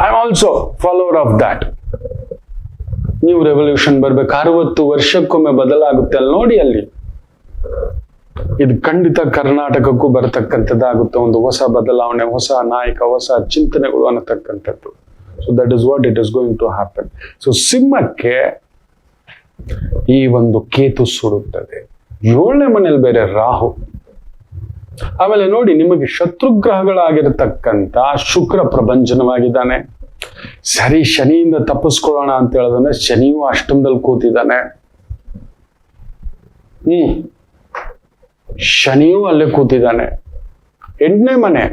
I am also follower of that. New revolution ಬರ್ಬೇಕು, 60 ವರ್ಷಕ್ಕೊಮ್ಮೆ ಬದಲಾಗುತ್ತೆ ಅಲ್ಲಿ ನೋಡಿ. ಅಲ್ಲಿ ಇದು ಖಂಡಿತ ಕರ್ನಾಟಕಕ್ಕೂ ಬರತಕ್ಕಂಥದ್ದಾಗುತ್ತೆ. ಒಂದು ಹೊಸ ಬದಲಾವಣೆ, ಹೊಸ ನಾಯಕ, ಹೊಸ ಚಿಂತನೆಗಳು ಅನ್ನತಕ್ಕಂಥದ್ದು. So that is what it is going to happen. So ಸಿಂಹಕ್ಕೆ ಈ ಒಂದು ಕೇತು ಸುಡುತ್ತದೆ. 7ನೇ ಮನೇಲಿ ಬೇರೆ ರಾಹು. ಆಮೇಲೆ ನೋಡಿ, ನಿಮಗೆ ಶತ್ರುಗ್ರಹಗಳಾಗಿರತಕ್ಕಂಥ ಶುಕ್ರ ಪ್ರಭಂಜನವಾಗಿದ್ದಾನೆ. ಸರಿ, ಶನಿಯಿಂದ ತಪ್ಪಿಸ್ಕೊಳ್ಳೋಣ ಅಂತ ಹೇಳೋದಂದ್ರೆ ಶನಿಯು ಅಷ್ಟಮದಲ್ಲಿ ಕೂತಿದ್ದಾನೆ. ಶನಿಯೂ ಅಲ್ಲೇ ಕೂತಿದ್ದಾನೆ. 8ನೇ ಮನೆ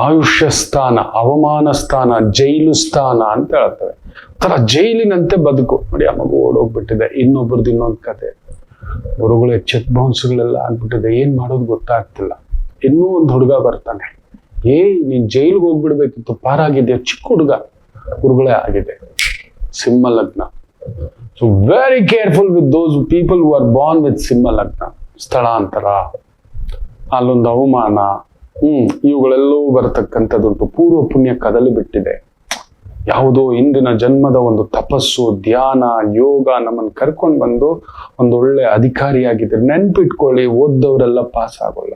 ಆಯುಷ್ಯ ಸ್ಥಾನ, ಅವಮಾನ ಸ್ಥಾನ, ಜೈಲು ಸ್ಥಾನ ಅಂತ ಹೇಳ್ತವೆ. ತರ ಜೈಲಿನಂತೆ ಬದುಕು. ನೋಡಿ, ಆ ಮಗು ಓಡೋಗ್ಬಿಟ್ಟಿದೆ. ಇನ್ನೊಬ್ರದ್ದು ಇನ್ನೊಂದು ಕತೆ. ಗುರುಗಳೇ ಚೆಕ್ ಬೌನ್ಸ್ಗಳೆಲ್ಲ ಆಗ್ಬಿಟ್ಟಿದೆ, ಏನ್ ಮಾಡೋದು ಗೊತ್ತಾಗ್ತಿಲ್ಲ. ಇನ್ನೂ ಒಂದು ಹುಡುಗ ಬರ್ತಾನೆ, ನೀನ್ ಜೈಲ್ಗೆ ಹೋಗ್ಬಿಡ್ಬೇಕಿತ್ತು, ಪಾರಾಗಿದ್ಯಾ, ಚಿಕ್ಕ ಹುಡುಗ. ಗುರುಗಳೇ ಆಗಿದೆ. ಸಿಂಹ ಲಗ್ನ. So very careful with those people who are born with ಸಿಂಹ ಲಗ್ನ. ಸ್ಥಳಾಂತರ, ಅಲ್ಲೊಂದು ಅವಮಾನ, ಇವುಗಳೆಲ್ಲವೂ ಬರತಕ್ಕಂಥದ್ದುಂಟು. ಪೂರ್ವ ಪುಣ್ಯ ಕದಲಿ ಬಿಟ್ಟಿದೆ. ಯಾವುದೋ ಇಂದಿನ ಜನ್ಮದ ಒಂದು ತಪಸ್ಸು, ಧ್ಯಾನ, ಯೋಗ ನಮ್ಮನ್ನು ಕರ್ಕೊಂಡು ಬಂದು ಒಂದು ಒಳ್ಳೆ ಅಧಿಕಾರಿಯಾಗಿದ್ರೆ ನೆನ್ಪಿಟ್ಕೊಳ್ಳಿ, ಓದ್ದವರೆಲ್ಲ ಪಾಸ್ ಆಗೋಲ್ಲ.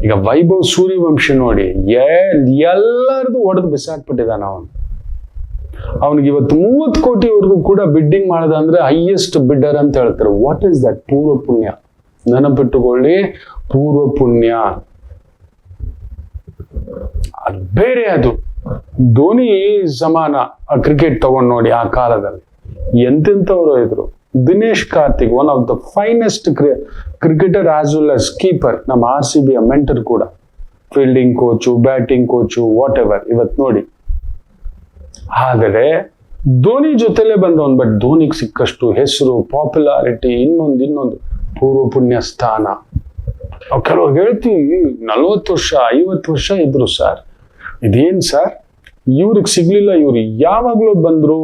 ಈಗ ವೈಭವ್ ಸೂರ್ಯವಂಶಿ ನೋಡಿ, ಎಲ್ಲರದು ಒಡೆದು ಬಿಸಾಕ್ಬಿಟ್ಟಿದ್ದಾನ ಅವನು. ಅವನಿಗೆ ಇವತ್ತು 30 ಕೋಟಿವರೆಗೂ ಕೂಡ ಬಿಡ್ಡಿಂಗ್ ಮಾಡದ ಅಂದ್ರೆ ಹೈಯೆಸ್ಟ್ ಬಿಡ್ಡರ್ ಅಂತ ಹೇಳ್ತಾರೆ. What is that? ಪೂರ್ವ ಪುಣ್ಯ. ನೆನಪಿಟ್ಟುಕೊಳ್ಳಿ, ಪೂರ್ವ ಪುಣ್ಯ ಅದು ಬೇರೆ. ಅದು ಧೋನಿ ಸಮಾನ ಕ್ರಿಕೆಟ್ ತಗೊಂಡ್ ನೋಡಿ ಆ ಕಾಲದಲ್ಲಿ ಎಂತೆಂಥವ್ರು ಇದ್ರು. Dinesh Karthik, one of the finest cricketer as well as keeper, ನಮ್ಮ RCB ಮೆಂಟರ್ ಕೂಡ, fielding coach, batting coach, what ever. ಇವತ್ ನೋಡಿ, ಆದರೆ ಧೋನಿ ಜೊತೆಲೆ ಬಂದವನ್, ಬಟ್ ಧೋನಿಗೆ ಸಿಕ್ಕಷ್ಟು ಹೆಸರು, ಪಾಪ್ಯುಲಾರಿಟಿ, ಇನ್ನೊಂದು ಪೂರ್ವ ಪುಣ್ಯ ಸ್ಥಾನ. ಕೆಲವ್ರು ಹೇಳ್ತೀವಿ 40 ವರ್ಷ 50 ವರ್ಷ ಇದ್ರು ಸರ್, ಇದೇನ್ ಸರ್ ಇವ್ರಿಗೆ ಸಿಗ್ಲಿಲ್ಲ, ಇವ್ರು ಯಾವಾಗ್ಲೂ ಬಂದ್ರು,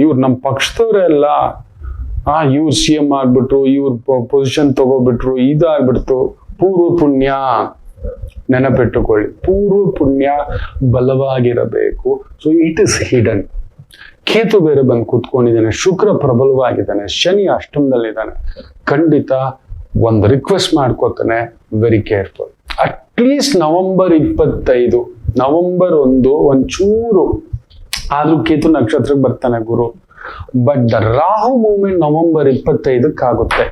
ಇವ್ರು ನಮ್ಮ ಪಕ್ಷದವ್ರೆ ಅಲ್ಲ, ಇವ್ರು CM ಆಗ್ಬಿಟ್ರು, ಇವ್ರ ಪೊಸಿಷನ್ ತಗೋಬಿಟ್ರು, ಇದಾಗ್ಬಿಡ್ತು. ಪೂರ್ವ ಪುಣ್ಯ ನೆನಪಿಟ್ಟುಕೊಳ್ಳಿ, ಪೂರ್ವ ಪುಣ್ಯ ಬಲವಾಗಿರಬೇಕು. So it is hidden. Ketu ಬೇರೆ ಬಂದು ಕೂತ್ಕೊಂಡಿದ್ದಾನೆ, ಶುಕ್ರ ಪ್ರಬಲವಾಗಿದ್ದಾನೆ, ಶನಿ ಅಷ್ಟಮದಲ್ಲಿದ್ದಾನೆ. ಖಂಡಿತ ಒಂದು ರಿಕ್ವೆಸ್ಟ್ ಮಾಡ್ಕೋತಾನೆ, very careful. At least November 25, November 1 ಒಂಚೂರು ಆದ್ರೂ ಕೇತು ನಕ್ಷತ್ರಕ್ಕೆ ಬರ್ತಾನೆ Guru. But the Rahu movement November 25ಕ್ಕೆ ಆಗುತ್ತೆ,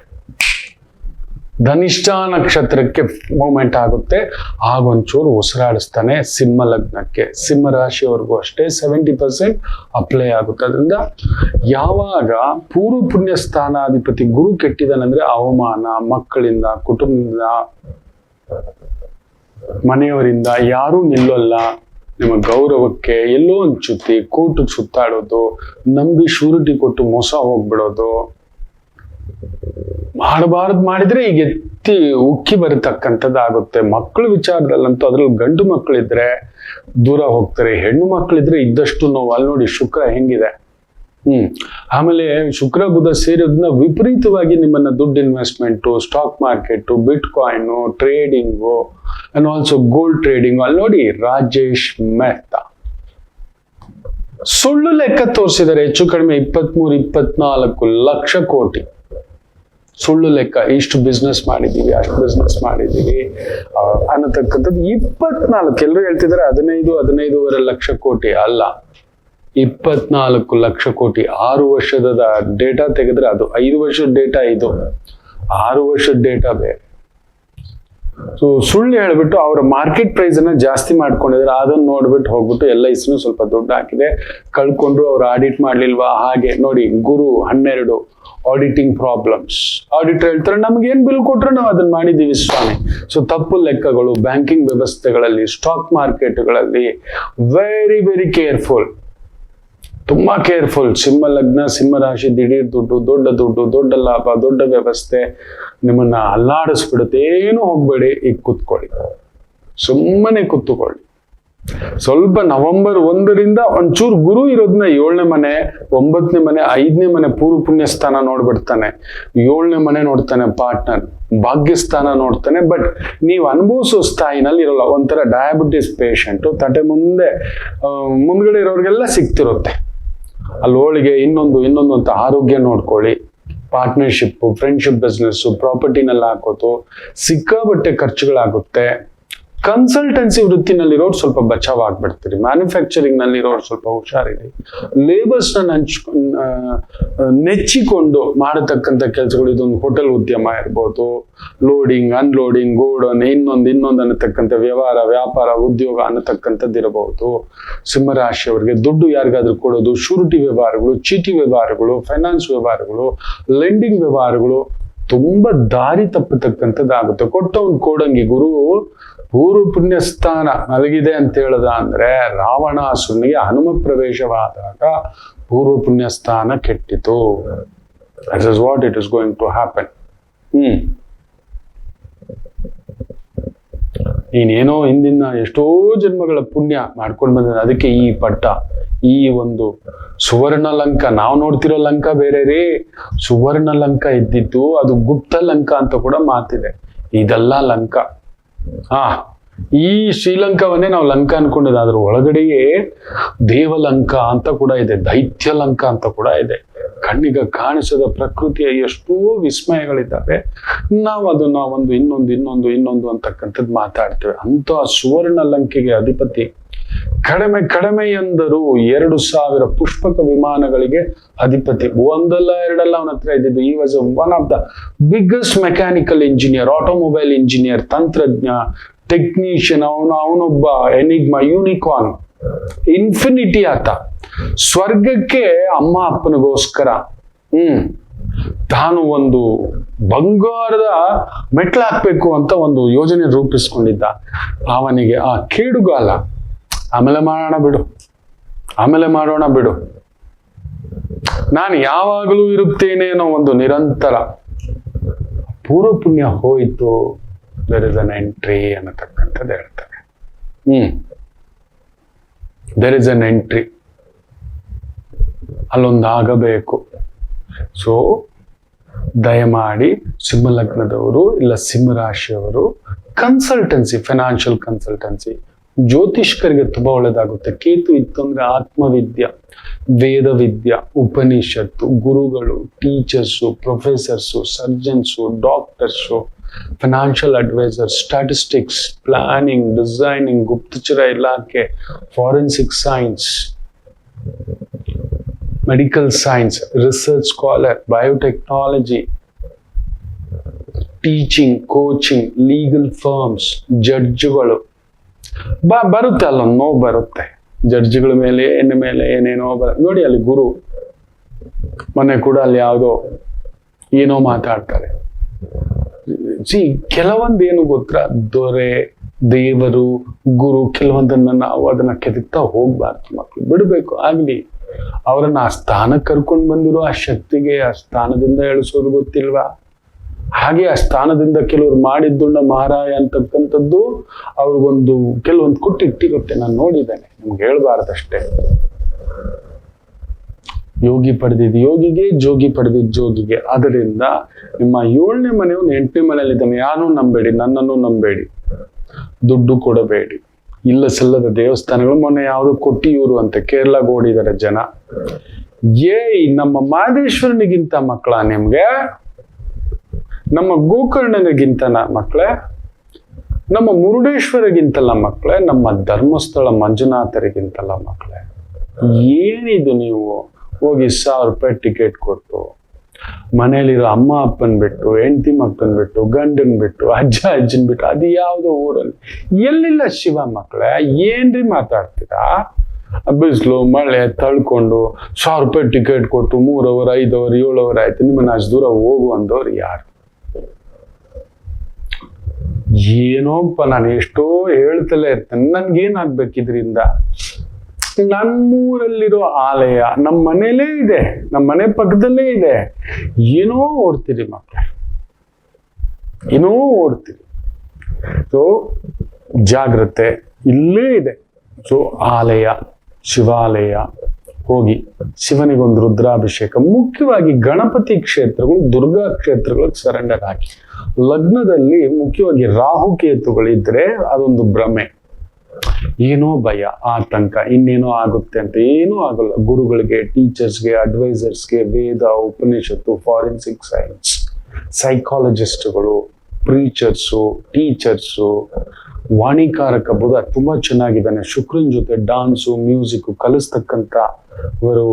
ಧನಿಷ್ಠ ನಕ್ಷತ್ರಕ್ಕೆ ಮೂವ್ಮೆಂಟ್ ಆಗುತ್ತೆ. ಆಗೊಂಚೂರು ಉಸಿರಾಡಿಸ್ತಾನೆ. ಸಿಂಹ ಲಗ್ನಕ್ಕೆ, ಸಿಂಹ ರಾಶಿಯವರೆಗೂ ಅಷ್ಟೇ 70% ಅಪ್ಲೈ ಆಗುತ್ತೆ. ಅದರಿಂದ ಯಾವಾಗ ಪೂರ್ವ ಪುಣ್ಯ ಸ್ಥಾನಾಧಿಪತಿ ಗುರು ಕೆಟ್ಟಿದಾನಂದ್ರೆ ಅವಮಾನ, ಮಕ್ಕಳಿಂದ, ಕುಟುಂಬದಿಂದ, ಮನೆಯವರಿಂದ ಯಾರೂ ನಿಲ್ಲಲ್ಲ. ನಿಮ್ಮ ಗೌರವಕ್ಕೆ ಎಲ್ಲೋ ಒಂದು ಚ್ಯುತಿ, ಕೋರ್ಟ್ ಸುತ್ತಾಡೋದು, ನಂಬಿ ಶೂರಿಟಿ ಕೊಟ್ಟು ಮೋಸ ಹೋಗ್ಬಿಡೋದು, ಮಾಡಬಾರ್ದು ಮಾಡಿದ್ರೆ ಈಗ ಎತ್ತಿ ಉಕ್ಕಿ ಬರತಕ್ಕಂಥದ್ದಾಗುತ್ತೆ. ಮಕ್ಕಳ ವಿಚಾರದಲ್ಲಂತೂ, ಅದ್ರಲ್ಲಿ ಗಂಡು ಮಕ್ಕಳಿದ್ರೆ ದೂರ ಹೋಗ್ತಾರೆ, ಹೆಣ್ಣು ಮಕ್ಕಳಿದ್ರೆ ಇದ್ದಷ್ಟು ನೋವು. ಅಲ್ಲಿ ನೋಡಿ ಶುಕ್ರ ಹೆಂಗಿದೆ. ಆಮೇಲೆ ಶುಕ್ರ ಬುಧ ಸೇರೋದನ್ನ ವಿಪರೀತವಾಗಿ ನಿಮ್ಮನ್ನ ದುಡ್ಡು investment, stock market, bit coin, trading and also gold trading. ಅಲ್ಲಿ ನೋಡಿ ರಾಜೇಶ್ ಮೆಹ್ತಾ ಸುಳ್ಳು ಲೆಕ್ಕ ತೋರಿಸಿದ್ದಾರೆ. ಹೆಚ್ಚು ಕಡಿಮೆ 23-24 ಲಕ್ಷ ಕೋಟಿ ಸುಳ್ಳು ಲೆಕ್ಕ. ಇಷ್ಟು ಬಿಸ್ನೆಸ್ ಮಾಡಿದೀವಿ, ಅಷ್ಟು ಬಿಸ್ನೆಸ್ ಮಾಡಿದೀವಿ ಅನ್ನತಕ್ಕಂಥದ್ದು 24. ಎಲ್ಲರೂ ಹೇಳ್ತಿದ್ದಾರೆ 15-15.5 ಲಕ್ಷ ಕೋಟಿ. ಅಲ್ಲ, 24 ಲಕ್ಷ ಕೋಟಿ. 6 ವರ್ಷದ ಡೇಟಾ ತೆಗೆದ್ರೆ ಅದು 5 ವರ್ಷದ ಡೇಟಾ, ಇದು 6 ವರ್ಷದ ಡೇಟಾ ಬೇರೆ. ಸೊ ಸುಳ್ಳು ಹೇಳ್ಬಿಟ್ಟು ಅವರ ಮಾರ್ಕೆಟ್ ಪ್ರೈಸ್ ಅನ್ನ ಜಾಸ್ತಿ ಮಾಡ್ಕೊಂಡಿದ್ದಾರೆ. ಅದನ್ನ ನೋಡ್ಬಿಟ್ಟು ಹೋಗ್ಬಿಟ್ಟು LICನೂ ಸ್ವಲ್ಪ ದುಡ್ಡು ಹಾಕಿದೆ, ಕಳ್ಕೊಂಡ್ರು. ಅವ್ರು ಆಡಿಟ್ ಮಾಡ್ಲಿಲ್ವಾ? ಹಾಗೆ ನೋಡಿ, ಗುರು 12 ಆಡಿಟಿಂಗ್ ಪ್ರಾಬ್ಲಮ್ಸ್. ಆಡಿಟರ್ ಹೇಳ್ತಾರೆ ನಮ್ಗೆ ಏನ್ ಬಿಲ್ ಕೊಟ್ರು ನಾವು ಅದನ್ನ ಮಾಡಿದೀವಿ ಸ್ವಾಮಿ. ಸೊ ತಪ್ಪು ಲೆಕ್ಕಗಳು ಬ್ಯಾಂಕಿಂಗ್ ವ್ಯವಸ್ಥೆಗಳಲ್ಲಿ, ಸ್ಟಾಕ್ ಮಾರ್ಕೆಟ್ಗಳಲ್ಲಿ ವೆರಿ ವೆರಿ ಕೇರ್ಫುಲ್, ತುಂಬಾ ಕೇರ್ಫುಲ್. ಸಿಂಹ ಲಗ್ನ, ಸಿಂಹ ರಾಶಿ, ದಿಢೀರ್ ದುಡ್ಡು, ದೊಡ್ಡ ಲಾಭ, ದೊಡ್ಡ ವ್ಯವಸ್ಥೆ ನಿಮ್ಮನ್ನ ಅಲ್ಲಾಡಿಸ್ಬಿಡುತ್ತೆ. ಏನು ಹೋಗ್ಬೇಡಿ, ಈಗ ಕೂತ್ಕೊಳ್ಳಿ, ಸುಮ್ಮನೆ ಕೂತ್ಕೊಳ್ಳಿ. ಸ್ವಲ್ಪ ನವೆಂಬರ್ 1ರಿಂದ ಒಂಚೂರು ಗುರು ಇರೋದನ್ನ 7ನೇ ಮನೆ, 9ನೇ ಮನೆ, 5ನೇ ಮನೆ ಪೂರ್ವ ಪುಣ್ಯ ಸ್ಥಾನ ನೋಡ್ಬಿಡ್ತಾನೆ. 7ನೇ ಮನೆ ನೋಡ್ತಾನೆ, ಪಾರ್ಟ್ನರ್ ಭಾಗ್ಯಸ್ಥಾನ ನೋಡ್ತಾನೆ. ಬಟ್ ನೀವು ಅನುಭವಿಸೋ ಸ್ಥಾಯಿನಲ್ಲಿ ಇರೋಲ್ಲ. ಒಂಥರ ಡಯಾಬಿಟಿಸ್ ಪೇಷಂಟು, ತಟೆ ಮುಂದ್ಗಡೆ ಇರೋರಿಗೆಲ್ಲ ಸಿಗ್ತಿರುತ್ತೆ. ಅಲ್ಲಿ ಹೋಳಿಗೆ ಇನ್ನೊಂದು ಅಂತ ಆರೋಗ್ಯ ನೋಡ್ಕೊಳ್ಳಿ. ಪಾರ್ಟ್ನರ್ಶಿಪ್, ಫ್ರೆಂಡ್ಶಿಪ್, ಬಿಸ್ನೆಸ್, ಪ್ರಾಪರ್ಟಿನೆಲ್ಲ ಹಾಕೋದು, ಸಿಕ್ಕಾಬಟ್ಟೆ ಖರ್ಚುಗಳಾಗುತ್ತೆ. ಕನ್ಸಲ್ಟೆನ್ಸಿ ವೃತ್ತಿನಲ್ಲಿರೋರು ಸ್ವಲ್ಪ ಬಚಾವ್ ಆಗ್ಬಿಡ್ತೀರಿ. ಮ್ಯಾನುಫ್ಯಾಕ್ಚರಿಂಗ್ ನಲ್ಲಿರೋರು ಸ್ವಲ್ಪ ಹುಷಾರಿರಿ. ಲೇಬರ್ಸ್ ನೆಚ್ಚಿಕೊಂಡು ಮಾಡತಕ್ಕಂಥ ಕೆಲಸಗಳು, ಇದೊಂದು ಹೋಟೆಲ್ ಉದ್ಯಮ ಇರ್ಬೋದು, ಲೋಡಿಂಗ್, ಅನ್ಲೋಡಿಂಗ್, ಗೋಡನ್, ಇನ್ನೊಂದು ಅನ್ನತಕ್ಕಂಥ ವ್ಯವಹಾರ, ವ್ಯಾಪಾರ, ಉದ್ಯೋಗ ಅನ್ನತಕ್ಕಂಥದ್ದು ಇರಬಹುದು. ಸಿಂಹರಾಶಿಯವರಿಗೆ ದುಡ್ಡು ಯಾರಿಗಾದ್ರೂ ಕೊಡೋದು, ಶೂರಿಟಿ ವ್ಯವಹಾರಗಳು, ಚೀಟಿ ವ್ಯವಹಾರಗಳು, ಫೈನಾನ್ಸ್ ವ್ಯವಹಾರಗಳು, ಲೆಂಡಿಂಗ್ ವ್ಯವಹಾರಗಳು ತುಂಬಾ ದಾರಿ ತಪ್ಪತಕ್ಕಂಥದ್ದಾಗುತ್ತೆ. ಕೊಟ್ಟವನ್ ಕೋಡಂಗಿ. ಗುರು ಪೂರ್ವ ಪುಣ್ಯ ಸ್ಥಾನ ಮಲಗಿದೆ ಅಂತ ಹೇಳದ ಅಂದ್ರೆ, ರಾವಣಾಸುರನಿಗೆ ಹನುಮ ಪ್ರವೇಶವಾದಾಗ ಪೂರ್ವ ಪುಣ್ಯ ಸ್ಥಾನ ಕೆಟ್ಟಿತು. That is what it is going to happen. ನೀನೇನೋ ಹಿಂದಿನ ಎಷ್ಟೋ ಜನ್ಮಗಳ ಪುಣ್ಯ ಮಾಡ್ಕೊಂಡು ಬಂದ, ಅದಕ್ಕೆ ಈ ಪಟ್ಟ, ಈ ಒಂದು ಸುವರ್ಣ ಲಂಕ. ನಾವು ನೋಡ್ತಿರೋ ಲಂಕ ಬೇರೆ ರೀ, ಸುವರ್ಣ ಲಂಕ ಇದ್ದಿದ್ದು ಅದು ಗುಪ್ತ ಲಂಕ ಅಂತ ಕೂಡ ಮಾತಿದೆ. ಇದೆಲ್ಲ ಲಂಕ. ಈ ಶ್ರೀಲಂಕಾವನ್ನೇ ನಾವು ಲಂಕ ಅನ್ಕೊಂಡಿದ್ದ, ಅದ್ರ ಒಳಗಡೆಯೇ ದೇವಲಂಕ ಅಂತ ಕೂಡ ಇದೆ, ದೈತ್ಯ ಲಂಕ ಅಂತ ಕೂಡ ಇದೆ. ಕಣ್ಣಿಗೆ ಕಾಣಿಸದ ಪ್ರಕೃತಿಯ ಎಷ್ಟೋ ವಿಸ್ಮಯಗಳಿದ್ದಾವೆ. ನಾವು ಅದನ್ನ ಇನ್ನೊಂದು ಅಂತಕ್ಕಂಥದ್ದು ಮಾತಾಡ್ತೇವೆ. ಅಂತ ಸುವರ್ಣ ಲಂಕೆಗೆ ಅಧಿಪತಿ ಕಡಿಮೆ ಎಂದರು 2000 ಪುಷ್ಪಕ ವಿಮಾನಗಳಿಗೆ ಅಧಿಪತಿ. ಒಂದಲ್ಲ ಎರಡಲ್ಲ ಅವನ ಹತ್ರ ಇದ್ದಿದ್ದು. ಈ was one of the biggest mechanical engineer, automobile engineer, ತಂತ್ರಜ್ಞ, ಟೆಕ್ನಿಷಿಯನ್. ಅವನೊಬ್ಬ ಎನಿಗ್ಮಾ, ಯೂನಿಕಾರ್ನ್. ಇನ್ಫಿನಿಟಿ ಆತ ಸ್ವರ್ಗಕ್ಕೆ ಅಮ್ಮ ಅಪ್ಪನಿಗೋಸ್ಕರ ತಾನು ಒಂದು ಬಂಗಾರದ ಮೆಟ್ಲು ಹಾಕ್ಬೇಕು ಅಂತ ಒಂದು ಯೋಜನೆ ರೂಪಿಸ್ಕೊಂಡಿದ್ದ. ಅವನಿಗೆ ಆ ಕೇಡುಗಾಲ ಆಮೇಲೆ ಮಾಡೋಣ ಬಿಡು, ನಾನು ಯಾವಾಗಲೂ ಇರುತ್ತೇನೆ ಅನ್ನೋ ಒಂದು ನಿರಂತರ ಪೂರ್ವ ಪುಣ್ಯ ಹೋಯಿತು. ದೇರ್ ಇಸ್ ಅನ್ ಎಂಟ್ರಿ ಅನ್ನತಕ್ಕಂಥದ್ದು ಹೇಳ್ತಾರೆ. ದೇರ್ ಇಸ್ ಅನ್ ಎಂಟ್ರಿ, ಅಲ್ಲೊಂದಾಗಬೇಕು. ಸೊ ದಯಮಾಡಿ ಸಿಂಹಲಗ್ನದವರು ಇಲ್ಲ ಸಿಂಹರಾಶಿಯವರು ಕನ್ಸಲ್ಟೆನ್ಸಿ, ಫೈನಾನ್ಷಿಯಲ್ ಕನ್ಸಲ್ಟೆನ್ಸಿ, ಜ್ಯೋತಿಷ್ಕರಿಗೆ ತುಂಬಾ ಒಳ್ಳೇದಾಗುತ್ತೆ. ಕೇತು ಇತ್ತು ಅಂದ್ರೆ ಆತ್ಮವಿದ್ಯಾ, ವೇದ ವಿದ್ಯಾ, ಉಪನಿಷತ್ತು, ಗುರುಗಳು, teachers, professors, surgeons, doctors, financial adviser, statistics, planning, designing, ಗುಪ್ತಚರ ಇಲಾಖೆ, forensic science, medical science, research scholar, biotechnology, teaching, coaching, legal firms, ಜಡ್ಜ್ಗಳು ಬರುತ್ತೆ. ಅಲ್ಲೊಂದು ನೋವು ಬರುತ್ತೆ ಜಡ್ಜ್ಗಳ ಮೇಲೆ, ಏನೇನೋ ನೋಡಿ. ಅಲ್ಲಿ ಗುರು ಮೊನ್ನೆ ಕೂಡ ಅಲ್ಲಿ ಯಾವುದೋ ಏನೋ ಮಾತಾಡ್ತಾರೆ. ಕೆಲವೊಂದು ಏನು ಗೊತ್ತಾ, ದೊರೆ, ದೇವರು, ಗುರು, ಕೆಲವೊಂದನ್ನ ನಾವು ಅದನ್ನ ಕೆದಕ್ತಾ ಹೋಗ್ಬಾರ್ದು. ಮಕ್ಕಳು ಬಿಡ್ಬೇಕು. ಆಗ್ಲಿ, ಅವರನ್ನ ಆ ಸ್ಥಾನಕ್ಕೆ ಕರ್ಕೊಂಡು ಬಂದಿರೋ ಆ ಶಕ್ತಿಗೆ ಆ ಸ್ಥಾನದಿಂದ ಎಳಿಸೋದು ಗೊತ್ತಿಲ್ವಾ? ಹಾಗೆ ಆ ಸ್ಥಾನದಿಂದ ಕೆಲವರು ಮಾಡಿದ್ದುಂಡ ಮಹಾರಾಯ ಅಂತಕ್ಕಂಥದ್ದು ಅವ್ರಿಗೊಂದು ಕೆಲವೊಂದು ಕೊಟ್ಟಿಟ್ಟಿರುತ್ತೆ. ನಾನು ನೋಡಿದ್ದೇನೆ, ನಿಮ್ಗೆ ಹೇಳ್ಬಾರ್ದಷ್ಟೇ. ಯೋಗಿ ಪಡೆದಿದ್ದು ಯೋಗಿಗೆ, ಜೋಗಿ ಪಡೆದಿದ್ದು ಜೋಗಿಗೆ. ಅದರಿಂದ ನಿಮ್ಮ 7ನೇ ಮನೆಯವನು 8ನೇ ಮನೆಯಲ್ಲಿದ್ದಾನೆ. ಯಾರನ್ನೂ ನಂಬೇಡಿ, ನನ್ನನ್ನು ನಂಬೇಡಿ, ದುಡ್ಡು ಕೊಡಬೇಡಿ. ಇಲ್ಲ ಸಲ್ಲದ ದೇವಸ್ಥಾನಗಳು. ಮೊನ್ನೆ ಯಾವುದು ಕೊಟ್ಟಿಯೂರು ಅಂತ ಕೇರಳಗೆ ಓಡಿದಾರೆ ಜನ. ನಮ್ಮ ಮಾದೇಶ್ವರನಿಗಿಂತ ಮಕ್ಕಳ ನಿಮ್ಗೆ, ನಮ್ಮ ಗೋಕರ್ಣನಿಗಿಂತನ ಮಕ್ಕಳೇ, ನಮ್ಮ ಮುರುಡೇಶ್ವರಗಿಂತಲ್ಲ ಮಕ್ಕಳೇ, ನಮ್ಮ ಧರ್ಮಸ್ಥಳ ಮಂಜುನಾಥರಿಗಿಂತಲ್ಲ ಮಕ್ಕಳೇ. ಏನಿದು ನೀವು ಹೋಗಿ 1000 ರೂಪಾಯಿ ಟಿಕೆಟ್ ಕೊಟ್ಟು ಮನೇಲಿರೋ ಅಮ್ಮ ಅಪ್ಪನ್ ಬಿಟ್ಟು, ಹೆಂಡತಿ ಮಕ್ಕನ್ ಬಿಟ್ಟು, ಗಂಡನ್ ಬಿಟ್ಟು, ಅಜ್ಜನ್ ಬಿಟ್ಟು, ಅದು ಯಾವ್ದೋ ಊರಲ್ಲಿ ಎಲ್ಲಿಲ್ಲ ಶಿವ ಮಕ್ಕಳೇ. ಏನ್ರಿ ಮಾತಾಡ್ತೀರಾ? ಬಿಸಿಲು ಮಳೆ ತಳ್ಕೊಂಡು 1000 ರೂಪಾಯಿ ಟಿಕೆಟ್ ಕೊಟ್ಟು 3 ಅವರ್ 5 ಅವರ್ 7 ಅವರ್ ಆಯ್ತು. ನಿಮ್ಮನ್ನ ಅಷ್ಟು ದೂರ ಹೋಗು ಅಂದವ್ರು ಯಾರು? ಏನೋಪ್ಪ, ನಾನು ಎಷ್ಟೋ ಹೇಳ್ತಲೇ ಇರ್ತೇನೆ, ನನ್ಗೇನಾಗ್ಬೇಕಿದ್ರಿಂದ? ನಮ್ಮೂರಲ್ಲಿರೋ ಆಲಯ ನಮ್ಮ ಮನೇಲೇ ಇದೆ, ನಮ್ಮ ಮನೆ ಪಕ್ಕದಲ್ಲೇ ಇದೆ. ಏನೋ ಓಡ್ತೀರಿ ಮಕ್ಕಳೇ, ಏನೋ ಓಡ್ತೀರಿ. ಸೊ ಜಾಗ್ರತೆ ಇಲ್ಲೇ ಇದೆ. ಸೊ ಆಲಯ, ಶಿವಾಲಯ ಹೋಗಿ ಶಿವನಿಗೊಂದು ರುದ್ರಾಭಿಷೇಕ, ಮುಖ್ಯವಾಗಿ ಗಣಪತಿ ಕ್ಷೇತ್ರಗಳು, ದುರ್ಗಾ ಕ್ಷೇತ್ರಗಳಿಗೆ ಸರೆಂಡರ್ ಹಾಕಿ. ಲಗ್ನದಲ್ಲಿ ಮುಖ್ಯವಾಗಿ ರಾಹುಕೇತುಗಳಿದ್ರೆ ಅದೊಂದು ಭ್ರಮೆ, ಏನೋ ಭಯ, ಆತಂಕ, ಇನ್ನೇನೋ ಆಗುತ್ತೆ ಅಂತ. ಏನೂ ಆಗಲ್ಲ. ಗುರುಗಳಿಗೆ, ಟೀಚರ್ಸ್ಗೆ, ಅಡ್ವೈಸರ್ಸ್ಗೆ, ವೇದ, ಉಪನಿಷತ್ತು, ಫಾರೆನ್ಸಿಕ್ ಸೈನ್ಸ್, ಸೈಕಾಲಜಿಸ್ಟ್ಗಳು, ಪ್ರೀಚರ್ಸು, ಟೀಚರ್ಸು, ವಾಣಿಕಾರಕ ಬುಧ ತುಂಬಾ ಚೆನ್ನಾಗಿದ್ದಾನೆ. ಶುಕ್ರನ್ ಜೊತೆ ಡಾನ್ಸು, ಮ್ಯೂಸಿಕ್ ಕಲಿಸ್ತಕ್ಕಂಥ ಇವರು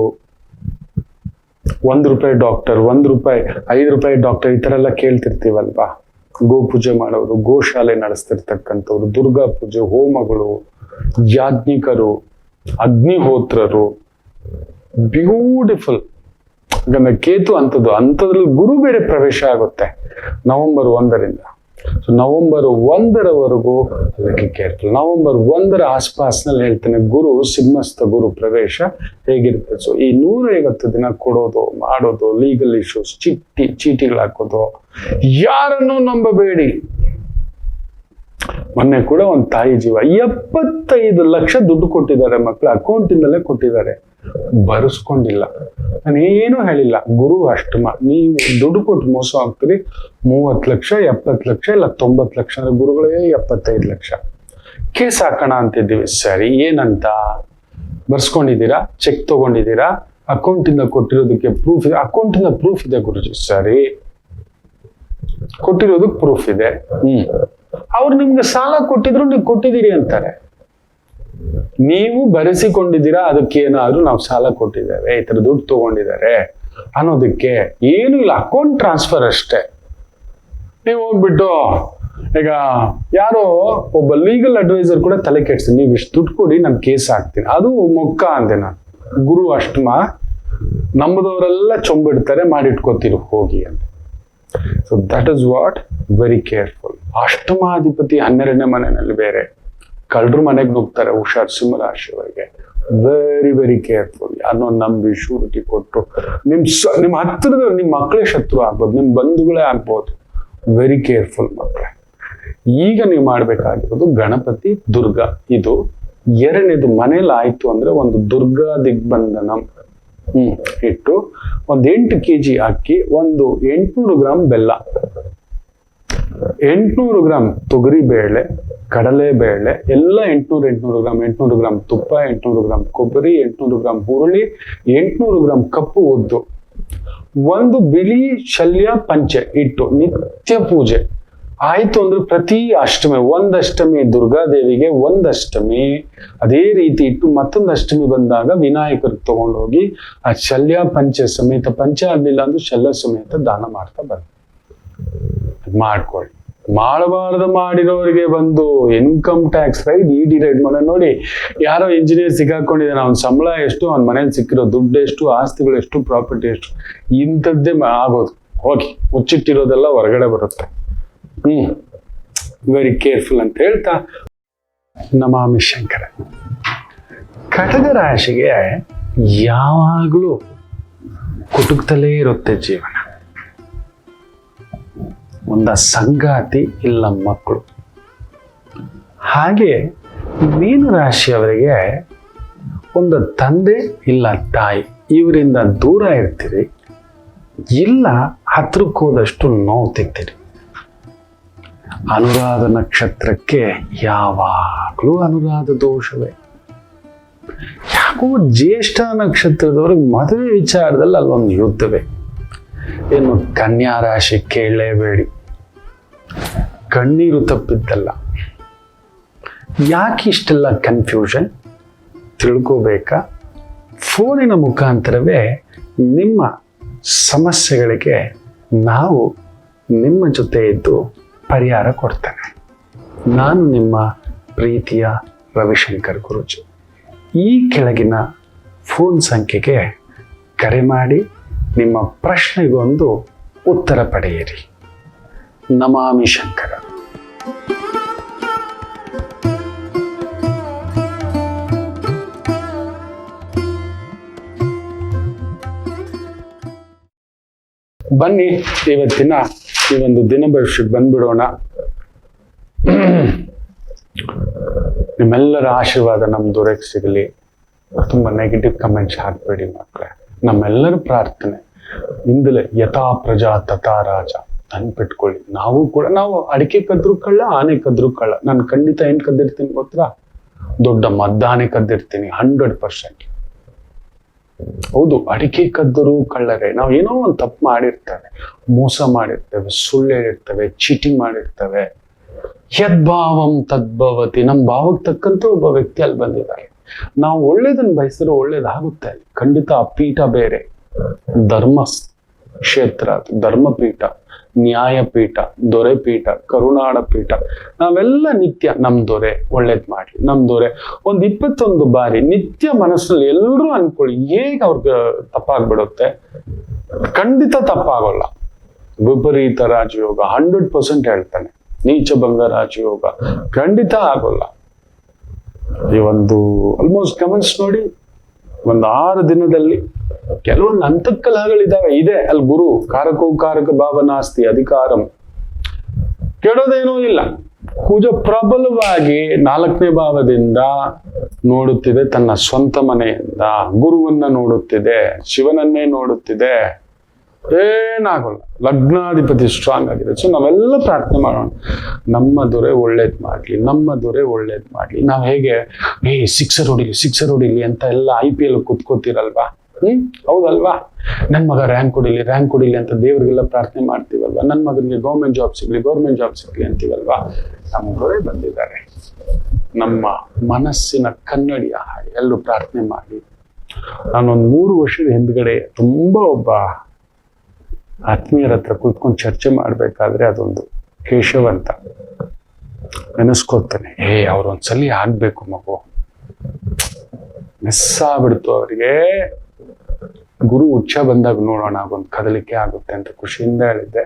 1 ರೂಪಾಯಿ ಡಾಕ್ಟರ್, 1 ರೂಪಾಯಿ 5 ರೂಪಾಯಿ ಡಾಕ್ಟರ್, ಈ ತರ ಎಲ್ಲ ಕೇಳ್ತಿರ್ತೀವಲ್ವಾ. ಗೋಪೂಜೆ ಮಾಡೋರು, ಗೋಶಾಲೆ ನಡೆಸ್ತಿರ್ತಕ್ಕಂಥವ್ರು, ದುರ್ಗಾ ಪೂಜೆ, ಹೋಮಗಳು, ಯಾಜ್ಞಿಕರು, ಅಗ್ನಿಹೋತ್ರರು, ಬ್ಯೂಟಿಫುಲ್. ಯಾಕಂದ್ರೆ ಕೇತು ಅಂಥದ್ರಲ್ಲಿ ಗುರು ಬೇರೆ ಪ್ರವೇಶ ಆಗುತ್ತೆ ನವೆಂಬರ್ 1ರಿಂದ. ಸೊ ನವೆಂಬರ್ 1ರವರೆಗೂ ಅದಕ್ಕೆ ಕೇರ್ಫುಲ್. ನವೆಂಬರ್ 1ರ ಆಸ್ಪಾಸ್ನಲ್ಲಿ ಹೇಳ್ತೇನೆ ಗುರು, ಸಿಂಹಸ್ಥ ಗುರು ಪ್ರವೇಶ ಹೇಗಿರುತ್ತೆ. ಸೊ ಈ 150 ದಿನ ಕೊಡೋದು, ಮಾಡೋದು, ಲೀಗಲ್ ಇಶ್ಯೂಸ್, ಚೀಟಿಗಳು ಹಾಕೋದು, ಯಾರನ್ನೂ ನಂಬಬೇಡಿ. ಮೊನ್ನೆ ಕೂಡ ಒಂದು ತಾಯಿ ಜೀವ 75 ಲಕ್ಷ ದುಡ್ಡು ಕೊಟ್ಟಿದ್ದಾರೆ, ಮಕ್ಕಳ ಅಕೌಂಟಿಂದಲೇ ಕೊಟ್ಟಿದ್ದಾರೆ, ಬರೆಸ್ಕೊಂಡಿಲ್ಲ. ನಾನೇನು ಹೇಳಿಲ್ಲ. ಗುರು ಅಷ್ಟಮ, ನೀವು ದುಡ್ಡು ಕೊಟ್ಟು ಮೋಸ ಆಗ್ತೀರಿ. 30 ಲಕ್ಷ, 70 ಲಕ್ಷ, ಇಲ್ಲ 90 ಲಕ್ಷ, ಅಂದ್ರೆ ಗುರುಗಳೇ 75 ಲಕ್ಷ ಕೇಸ್ ಹಾಕೋಣ ಅಂತಿದ್ದೀವಿ. ಸರಿ, ಏನಂತ ಬರ್ಸ್ಕೊಂಡಿದ್ದೀರಾ? ಚೆಕ್ ತಗೊಂಡಿದ್ದೀರಾ? ಅಕೌಂಟಿಂದ ಕೊಟ್ಟಿರೋದಕ್ಕೆ ಪ್ರೂಫ್ ಇದೆ? ಅಕೌಂಟಿಂದ ಪ್ರೂಫ್ ಇದೆ ಗುರುಜಿ. ಸರಿ, ಕೊಟ್ಟಿರೋದಕ್ಕೆ ಪ್ರೂಫ್ ಇದೆ. ಅವ್ರು ನಿಮ್ಗೆ ಸಾಲ ಕೊಟ್ಟಿದ್ರು ನೀವು ಕೊಟ್ಟಿದ್ದೀರಿ ಅಂತಾರೆ. ನೀವು ಬರೆಸಿಕೊಂಡಿದ್ದೀರಾ, ಅದಕ್ಕೇನಾದ್ರೂ ನಾವು ಸಾಲ ಕೊಟ್ಟಿದ್ದೇವೆ, ಈ ತರ ದುಡ್ಡು ತಗೊಂಡಿದ್ದಾರೆ ಅನ್ನೋದಕ್ಕೆ ಏನು ಇಲ್ಲ. ಅಕೌಂಟ್ ಟ್ರಾನ್ಸ್ಫರ್ ಅಷ್ಟೇ. ನೀವು ಹೋಗ್ಬಿಟ್ಟು ಈಗ ಯಾರೋ ಒಬ್ಬ ಲೀಗಲ್ ಅಡ್ವೈಸರ್ ಕೂಡ ತಲೆ ಕೆಡ್ಸ್ತೀನಿ, ನೀವು ಇಷ್ಟು ದುಡ್ಡು ಕೊಡಿ ನಾನು ಕೇಸ್ ಹಾಕ್ತೀನಿ, ಅದು ಮೊಕ್ಕ ಅಂದೆ ನಾನು. ಗುರು ಅಷ್ಟಮ ನಮ್ಮದವರೆಲ್ಲ ಚೊಂಬಿಡ್ತಾರೆ, ಮಾಡಿಟ್ಕೋತೀರಿ ಹೋಗಿ ಅಂತ. So that is what very careful. ಅಷ್ಟಮಾಧಿಪತಿ 12ನೇ ಮನೆಯಲ್ಲಿ ಬೇರೆ, ಕಳ್ಳರು ಮನೆಗೆ ನುಗ್ತಾರೆ, ಹುಷಾರ್ ಸಿಂಹರಾಶಿಯವರಿಗೆ. Very very careful. ಯಾರನ್ನೋ ನಂಬಿ ಶೂರಿಟಿ ಕೊಟ್ಟು ನಿಮ್ಮ ಹತ್ತಿರದವ್ರು, ನಿಮ್ಮ ಮಕ್ಕಳೇ ಶತ್ರು ಆಗ್ಬೋದು, ನಿಮ್ಮ ಬಂಧುಗಳೇ ಆಗ್ಬೋದು. ವೆರಿ ಕೇರ್ಫುಲ್ ಮಕ್ಕಳೇ. ಈಗ ನೀವು ಮಾಡ್ಬೇಕಾಗಿರೋದು ಗಣಪತಿ ದುರ್ಗಾ. ಇದು ಎರಡನೇದು. ಮನೇಲಿ ಆಯ್ತು ಅಂದ್ರೆ ಒಂದು ದುರ್ಗಾ ದಿಗ್ಬಂಧನಂ ಇಟ್ಟು, ಒಂದು 8 kg ಅಕ್ಕಿ, ಒಂದು 800 ಗ್ರಾಂ ಬೆಲ್ಲ, 800 ಗ್ರಾಂ ತೊಗರಿ ಬೇಳೆ, ಕಡಲೆ ಬೇಳೆ ಎಲ್ಲ 800 ಗ್ರಾಂ, 800 ಗ್ರಾಂ ತುಪ್ಪ, 800 ಗ್ರಾಂ ಕೊಬ್ಬರಿ, 800 ಗ್ರಾಂ ಹುರುಳಿ, 800 ಗ್ರಾಂ ಕಪ್ಪು ಉದ್ದು, ಒಂದು ಬಿಳಿ ಶಲ್ಯ ಪಂಚೆ ಇಟ್ಟು ನಿತ್ಯ ಪೂಜೆ ಆಯ್ತು ಅಂದ್ರೆ ಪ್ರತಿ ಅಷ್ಟಮಿ, ಒಂದಷ್ಟಮಿ ದುರ್ಗಾದೇವಿಗೆ, ಒಂದಷ್ಟಮಿ ಅದೇ ರೀತಿ ಇಟ್ಟು, ಮತ್ತೊಂದು ಅಷ್ಟಮಿ ಬಂದಾಗ ವಿನಾಯಕರಿಗೆ ತಗೊಂಡೋಗಿ ಆ ಶಲ್ಯ ಪಂಚೆ ಸಮೇತ, ಪಂಚೆ ಆಗ್ಲಿಲ್ಲ ಅಂದ್ರೆ ಶಲ್ಯ ಸಮೇತ ದಾನ ಮಾಡ್ತಾ ಬನ್ನಿ. ಮಾಡ್ಕೊಳ್ಳಿ. ಮಾಡಬಾರ್ದು ಮಾಡಿರೋರಿಗೆ ಬಂದು ಇನ್ಕಮ್ ಟ್ಯಾಕ್ಸ್ ರೈಡ್, ಇಡಿ ರೈಡ್ ಮಾಡೋ. ನೋಡಿ, ಯಾರೋ ಇಂಜಿನಿಯರ್ ಸಿಕ್ಕಾಕೊಂಡಿದ್ದಾನೆ, ಅವ್ನ ಸಂಬಳ ಎಷ್ಟು, ಅವ್ನ ಮನೇಲಿ ಸಿಕ್ಕಿರೋ ದುಡ್ಡು ಎಷ್ಟು, ಆಸ್ತಿಗಳು ಎಷ್ಟು, ಪ್ರಾಪರ್ಟಿ ಎಷ್ಟು, ಇಂಥದ್ದೇ ಆಗೋದು. ಹೋಗಿ ಮುಚ್ಚಿಟ್ಟಿರೋದೆಲ್ಲ ಹೊರಗಡೆ ಬರುತ್ತೆ. ವೆರಿ ಕೇರ್ಫುಲ್ ಅಂತ ಹೇಳ್ತಾ ನಮಾಮಿ ಶಂಕರ. ಕಟಕ ರಾಶಿಗೆ ಯಾವಾಗಲೂ ಕುಟುಕ್ತಲೇ ಇರುತ್ತೆ ಜೀವನ. ಒಂದ ಸಂಗಾತಿ ಇಲ್ಲ ಮಕ್ಕಳು. ಹಾಗೆ ಮೀನರಾಶಿಯವರಿಗೆ ಒಂದು ತಂದೆ ಇಲ್ಲ ತಾಯಿ, ಇವರಿಂದ ದೂರ ಇರ್ತೀರಿ, ಇಲ್ಲ ಹತ್ರಕ್ಕೆ ಹೋದಷ್ಟು ನೋವು ತಿಂತೀರಿ. ಅನುರಾಧ ನಕ್ಷತ್ರಕ್ಕೆ ಯಾವಾಗಲೂ ಅನುರಾಧ ದೋಷವೇ. ಯಾಕೋ ಜ್ಯೇಷ್ಠ ನಕ್ಷತ್ರದವ್ರಿಗೆ ಮದುವೆ ವಿಚಾರದಲ್ಲಿ ಅಲ್ಲೊಂದು ಯುದ್ಧವೇ. ಏನು ಕನ್ಯಾ ರಾಶಿ ಕೇಳಲೇಬೇಡಿ, ಕಣ್ಣೀರು ತಪ್ಪಿದ್ದಲ್ಲ. ಯಾಕೆ ಇಷ್ಟೆಲ್ಲ ಕನ್ಫ್ಯೂಷನ್ ತಿಳ್ಕೋಬೇಕಾ? ಫೋನಿನ ಮುಖಾಂತರವೇ ನಿಮ್ಮ ಸಮಸ್ಯೆಗಳಿಗೆ ನಾವು ನಿಮ್ಮ ಜೊತೆ ಇದ್ದು ಪರಿಹಾರ ಕೊಡ್ತೇನೆ. ನಾನು ನಿಮ್ಮ ಪ್ರೀತಿಯ ರವಿಶಂಕರ್ ಗುರೂಜಿ. ಈ ಕೆಳಗಿನ ಫೋನ್ ಸಂಖ್ಯೆಗೆ ಕರೆ ಮಾಡಿ ನಿಮ್ಮ ಪ್ರಶ್ನೆಗೊಂದು ಉತ್ತರ ಪಡೆಯಿರಿ. ನಮಾಮಿ ಶಂಕರ. ಬನ್ನಿ ಇವತ್ತಿನ ಈ ಒಂದು ದಿನ ಭವಿಷ್ಯಕ್ಕೆ ಬಂದ್ಬಿಡೋಣ. ನಿಮ್ಮೆಲ್ಲರ ಆಶೀರ್ವಾದ ನಮ್ಮ ದೊರೆಗೆ ಸಿಗಲಿ. ತುಂಬಾ ನೆಗೆಟಿವ್ ಕಮೆಂಟ್ಸ್ ಹಾಕ್ಬೇಡಿ ಮಕ್ಕಳೇ. ನಮ್ಮೆಲ್ಲರ ಪ್ರಾರ್ಥನೆ ಇಂದಲೇ ಯಥಾ ಪ್ರಜಾ ತಥಾ ರಾಜ ಅನ್ಪಿಟ್ಕೊಳ್ಳಿ. ನಾವು ಅಡಿಕೆ ಕದ್ರು ಕಳ್ಳ, ಆನೆ ಕದ್ರು ಕಳ್ಳ. ನಾನು ಖಂಡಿತ ಏನ್ ಕದ್ದಿರ್ತೀನಿ ಗೊತ್ತಾ? ದೊಡ್ಡ ಮದ್ದಾನೆ ಕದ್ದಿರ್ತೀನಿ 100%. ಹೌದು, ಅಡಿಕೆ ಕದ್ದರು ಕಳ್ಳರೇ. ನಾವು ಏನೋ ಒಂದು ತಪ್ಪು ಮಾಡಿರ್ತೇವೆ, ಮೋಸ ಮಾಡಿರ್ತೇವೆ, ಸುಳ್ಳು ಹೇಳಿರ್ತೇವೆ, ಚೀಟಿಂಗ್ ಮಾಡಿರ್ತೇವೆ. ಯದ್ಭಾವಂ ತದ್ಭವತಿ. ನಮ್ಮ ಭಾವಕ್ಕೆ ತಕ್ಕಂತೆ ಒಬ್ಬ ವ್ಯಕ್ತಿ ಅಲ್ಲಿ ಬಂದಿದ್ದಾರೆ. ನಾವು ಒಳ್ಳೇದನ್ನ ಬಯಸಿದ್ರೆ ಒಳ್ಳೇದಾಗುತ್ತೆ. ಖಂಡಿತ ಆ ಪೀಠ ಬೇರೆ, ಧರ್ಮ ಕ್ಷೇತ್ರ, ಧರ್ಮಪೀಠ, ನ್ಯಾಯಪೀಠ, ದೊರೆಪೀಠ, ಕರುನಾಡ ಪೀಠ. ನಾವೆಲ್ಲ ನಿತ್ಯ ನಮ್ ದೊರೆ ಒಳ್ಳೇದ್ ಮಾಡ್ಲಿ, ನಮ್ ದೊರೆ ಒಂದ್ 21 ಬಾರಿ ನಿತ್ಯ ಮನಸ್ಸಲ್ಲಿ ಎಲ್ಲರೂ ಅನ್ಕೊಳ್ಳಿ. ಹೇಗೆ ಅವ್ರಿಗೆ ತಪ್ಪಾಗ್ಬಿಡುತ್ತೆ? ಖಂಡಿತ ತಪ್ಪಾಗೋಲ್ಲ. ವಿಪರೀತ ರಾಜಯೋಗ 100% ಹೇಳ್ತಾನೆ. ನೀಚಭಂಗ ರಾಜಯೋಗ ಖಂಡಿತ ಆಗೋಲ್ಲ. ಈ ಒಂದು ಆಲ್ಮೋಸ್ಟ್ ಕಮೆಂಟ್ಸ್ ನೋಡಿ, ಒಂದು 6 ದಿನದಲ್ಲಿ ಕೆಲವೊಂದು ಅಂತಃಕಲಹಗಳಿದ್ದಾವೆ. ಇದೆ ಅಲ್ಲಿ ಗುರು ಕಾರಕೋ ಕಾರಕ ಭಾವನಾಸ್ತಿ ಅಧಿಕಾರಂ. ಕೆಡೋದೇನೂ ಇಲ್ಲ. ಕುಜ ಪ್ರಬಲವಾಗಿ 4ನೇ ಭಾವದಿಂದ ನೋಡುತ್ತಿದೆ, ತನ್ನ ಸ್ವಂತ ಮನೆಯಿಂದ ಗುರುವನ್ನ ನೋಡುತ್ತಿದೆ, ಶಿವನನ್ನೇ ನೋಡುತ್ತಿದೆ. ಏನಾಗಲ್ಲ. ಲಗ್ನಾಧಿಪತಿ ಸ್ಟ್ರಾಂಗ್ ಆಗಿದೆ. ಸೊ ನಾವೆಲ್ಲ ಪ್ರಾರ್ಥನೆ ಮಾಡೋಣ, ನಮ್ಮ ದೊರೆ ಒಳ್ಳೇದ್ ಮಾಡ್ಲಿ, ನಮ್ಮ ದೊರೆ ಒಳ್ಳೇದ್ ಮಾಡ್ಲಿ. ನಾವ್ ಹೇಗೆ ಸಿಕ್ಸರ್ ಹೊಡಿಲಿ ಅಂತ ಎಲ್ಲ IPL ಕೂತ್ಕೋತಿರಲ್ವಾ? ಹೌದಲ್ವಾ? ನನ್ ಮಗ ರ್ಯಾಂಕ್ ಹೊಡಿಲಿ ಅಂತ ದೇವ್ರಿಗೆಲ್ಲ ಪ್ರಾರ್ಥನೆ ಮಾಡ್ತೀವಲ್ವಾ? ನನ್ ಮಗನಿಗೆ ಗೌರ್ಮೆಂಟ್ ಜಾಬ್ ಸಿಗ್ಲಿ ಅಂತೀವಲ್ವಾ? ನಮ್ಮ ದೊರೆ ಬಂದಿದ್ದಾರೆ. ನಮ್ಮ ಮನಸ್ಸಿನ ಕನ್ನಡಿಯ ಹಾಗೆ ಎಲ್ಲರೂ ಪ್ರಾರ್ಥನೆ ಮಾಡಿ. ನಾನೊಂದು 3 ವರ್ಷದ ಹಿಂದ್ಗಡೆ ತುಂಬಾ ಒಬ್ಬ ಆತ್ಮೀಯರ ಹತ್ರ ಕೂತ್ಕೊಂಡು ಚರ್ಚೆ ಮಾಡ್ಬೇಕಾದ್ರೆ ಅದೊಂದು ಕೇಶವ್ ಅಂತ ನೆನೆಸ್ಕೊತಾನೆ. ಅವ್ರೊಂದ್ಸಲಿ ಆಗ್ಬೇಕು ಮಗು, ಮಿಸ್ ಆಗ್ಬಿಡ್ತು ಅವರಿಗೆ. ಗುರು ಉಚ್ಚ ಬಂದಾಗ ನೋಡೋಣ, ಅದೊಂದು ಕದಲಿಕೆ ಆಗುತ್ತೆ ಅಂತ ಖುಷಿಯಿಂದ ಹೇಳಿದ್ದೆ.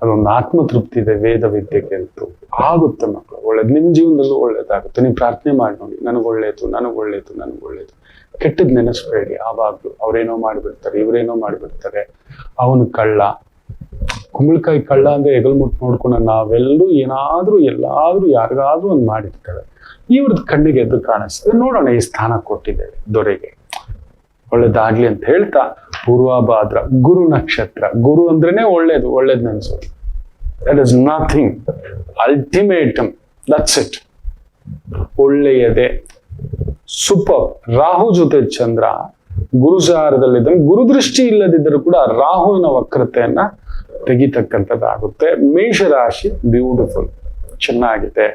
ಅದೊಂದು ಆತ್ಮತೃಪ್ತಿ ಇದೆ ವೇದ ವಿದ್ಯೆಗೆ ಅಂತೂ. ಆಗುತ್ತೆ ಮಕ್ಕಳು, ಒಳ್ಳೇದು ನಿಮ್ ಜೀವನದಲ್ಲೂ ಒಳ್ಳೇದಾಗುತ್ತೆ. ನೀವು ಪ್ರಾರ್ಥನೆ ಮಾಡಿ ನೋಡಿ, ನನಗೊಳ್ಳೇದು ನನಗೊಳ್ಳೇದು ನನಗೊಳ್ಳೇದು. ಕೆಟ್ಟದ್ ನೆನೆಸ್ಬೇಡಿ ಆವಾಗ್ಲು. ಅವ್ರೇನೋ ಮಾಡ್ಬಿಡ್ತಾರೆ, ಇವ್ರೇನೋ ಮಾಡ್ಬಿಡ್ತಾರೆ, ಅವನು ಕಳ್ಳ. ಕುಂಬಳಕಾಯಿ ಕಳ್ಳ ಅಂದ್ರೆ ಹೆಗಲ್ ಮುಟ್ಟು ನೋಡ್ಕೊಂಡು ನಾವೆಲ್ಲರೂ ಏನಾದ್ರೂ ಎಲ್ಲಾದ್ರೂ ಯಾರಿಗಾದ್ರೂ ಒಂದು ಮಾಡಿರ್ತಾರೆ. ಇವ್ರದ್ದು ಕಣ್ಣಿಗೆ ಎದ್ದು ಕಾಣಿಸ್ತದೆ. ನೋಡೋಣ, ಈ ಸ್ಥಾನ ಕೊಟ್ಟಿದ್ದೇವೆ ದೊರೆಗೆ, ಒಳ್ಳೇದಾಗ್ಲಿ ಅಂತ ಹೇಳ್ತಾ ಪೂರ್ವಭಾದ್ರ ಗುರು ನಕ್ಷತ್ರ. ಗುರು ಅಂದ್ರೇನೆ ಒಳ್ಳೇದು, ಒಳ್ಳೇದ್ ನೆನ್ಸೋದು. That is nothing ultimatum, that's it. ಒಳ್ಳೆಯದೇ, ಸೂಪರ್. ರಾಹು ಜೊತೆ ಚಂದ್ರ ಗುರುಸಾರದಲ್ಲಿದ್ದಂಗೆ ಗುರುದೃಷ್ಟಿ ಇಲ್ಲದಿದ್ದರೂ ಕೂಡ ರಾಹುವಿನ ವಕ್ರತೆಯನ್ನ ತೆಗಿತಕ್ಕಂಥದ್ದಾಗುತ್ತೆ. ಮೇಷರಾಶಿ ಬ್ಯೂಟಿಫುಲ್, ಚೆನ್ನಾಗಿದೆ.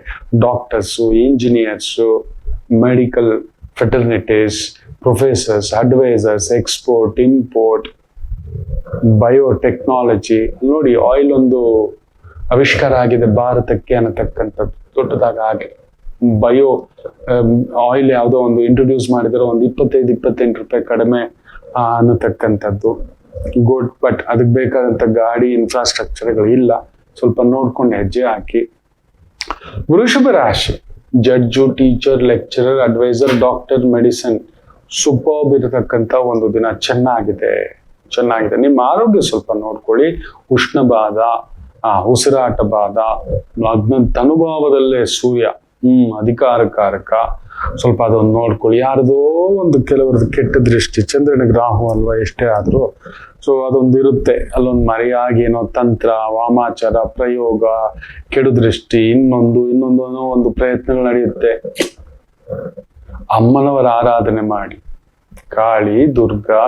Doctors, engineers, medical fraternities, professors, advisers, export, import, biotechnology. ನೋಡಿ, ಆಯಿಲ್ ಒಂದು ಆವಿಷ್ಕಾರ ಆಗಿದೆ ಭಾರತಕ್ಕೆ ಅನ್ನತಕ್ಕಂಥದ್ದು ದೊಡ್ಡದಾಗ ಆಗಿದೆ. ಬಯೋ ಆಯಿಲ್ ಯಾವುದೋ ಒಂದು ಇಂಟ್ರೊಡ್ಯೂಸ್ ಮಾಡಿದರೆ ಒಂದು 25-28 ರೂಪಾಯಿ ಕಡಿಮೆ ಅನ್ನತಕ್ಕಂಥದ್ದು. ಗುಡ್. ಬಟ್ ಅದಕ್ಕೆ ಬೇಕಾದಂಥ ಗಾಡಿ ಇನ್ಫ್ರಾಸ್ಟ್ರಕ್ಚರ್ಗಳು ಇಲ್ಲ. ಸ್ವಲ್ಪ ನೋಡ್ಕೊಂಡು ಹೆಜ್ಜೆ ಹಾಕಿ. ವೃಷಭ ರಾಶಿ judge, teacher, lecturer, adviser, doctor, medicine. Superb ಇರತಕ್ಕಂಥ ಒಂದು ದಿನ. ಚೆನ್ನಾಗಿದೆ. ನಿಮ್ಮ ಆರೋಗ್ಯ ಸ್ವಲ್ಪ ನೋಡ್ಕೊಳ್ಳಿ. ಉಷ್ಣಬಾಧ, ಉಸಿರಾಟ ಬಾಧ, ಲಗ್ನ ತನುಭಾವದಲ್ಲೇ ಸೂರ್ಯ ಅಧಿಕಾರಕಾರಕ. ಸ್ವಲ್ಪ ಅದೊಂದು ನೋಡ್ಕೊಳ್ಳಿ. ಯಾರ್ದೋ ಒಂದು ಕೆಲವರದ್ದು ಕೆಟ್ಟ ದೃಷ್ಟಿ, ಚಂದ್ರನಿಗೆ ರಾಹು ಅಲ್ವಾ ಎಷ್ಟೇ ಆದ್ರೂ. ಸೊ ಅದೊಂದು ಇರುತ್ತೆ, ಅಲ್ಲೊಂದು ಮರೆಯಾಗಿ ಏನೋ ತಂತ್ರ, ವಾಮಾಚಾರ, ಪ್ರಯೋಗ, ಕೆಡು ದೃಷ್ಟಿ, ಇನ್ನೊಂದು ಒಂದು ಪ್ರಯತ್ನಗಳು ನಡೆಯುತ್ತೆ. ಅಮ್ಮನವರ ಆರಾಧನೆ ಮಾಡಿ. ಕಾಳಿ, ದುರ್ಗಾ,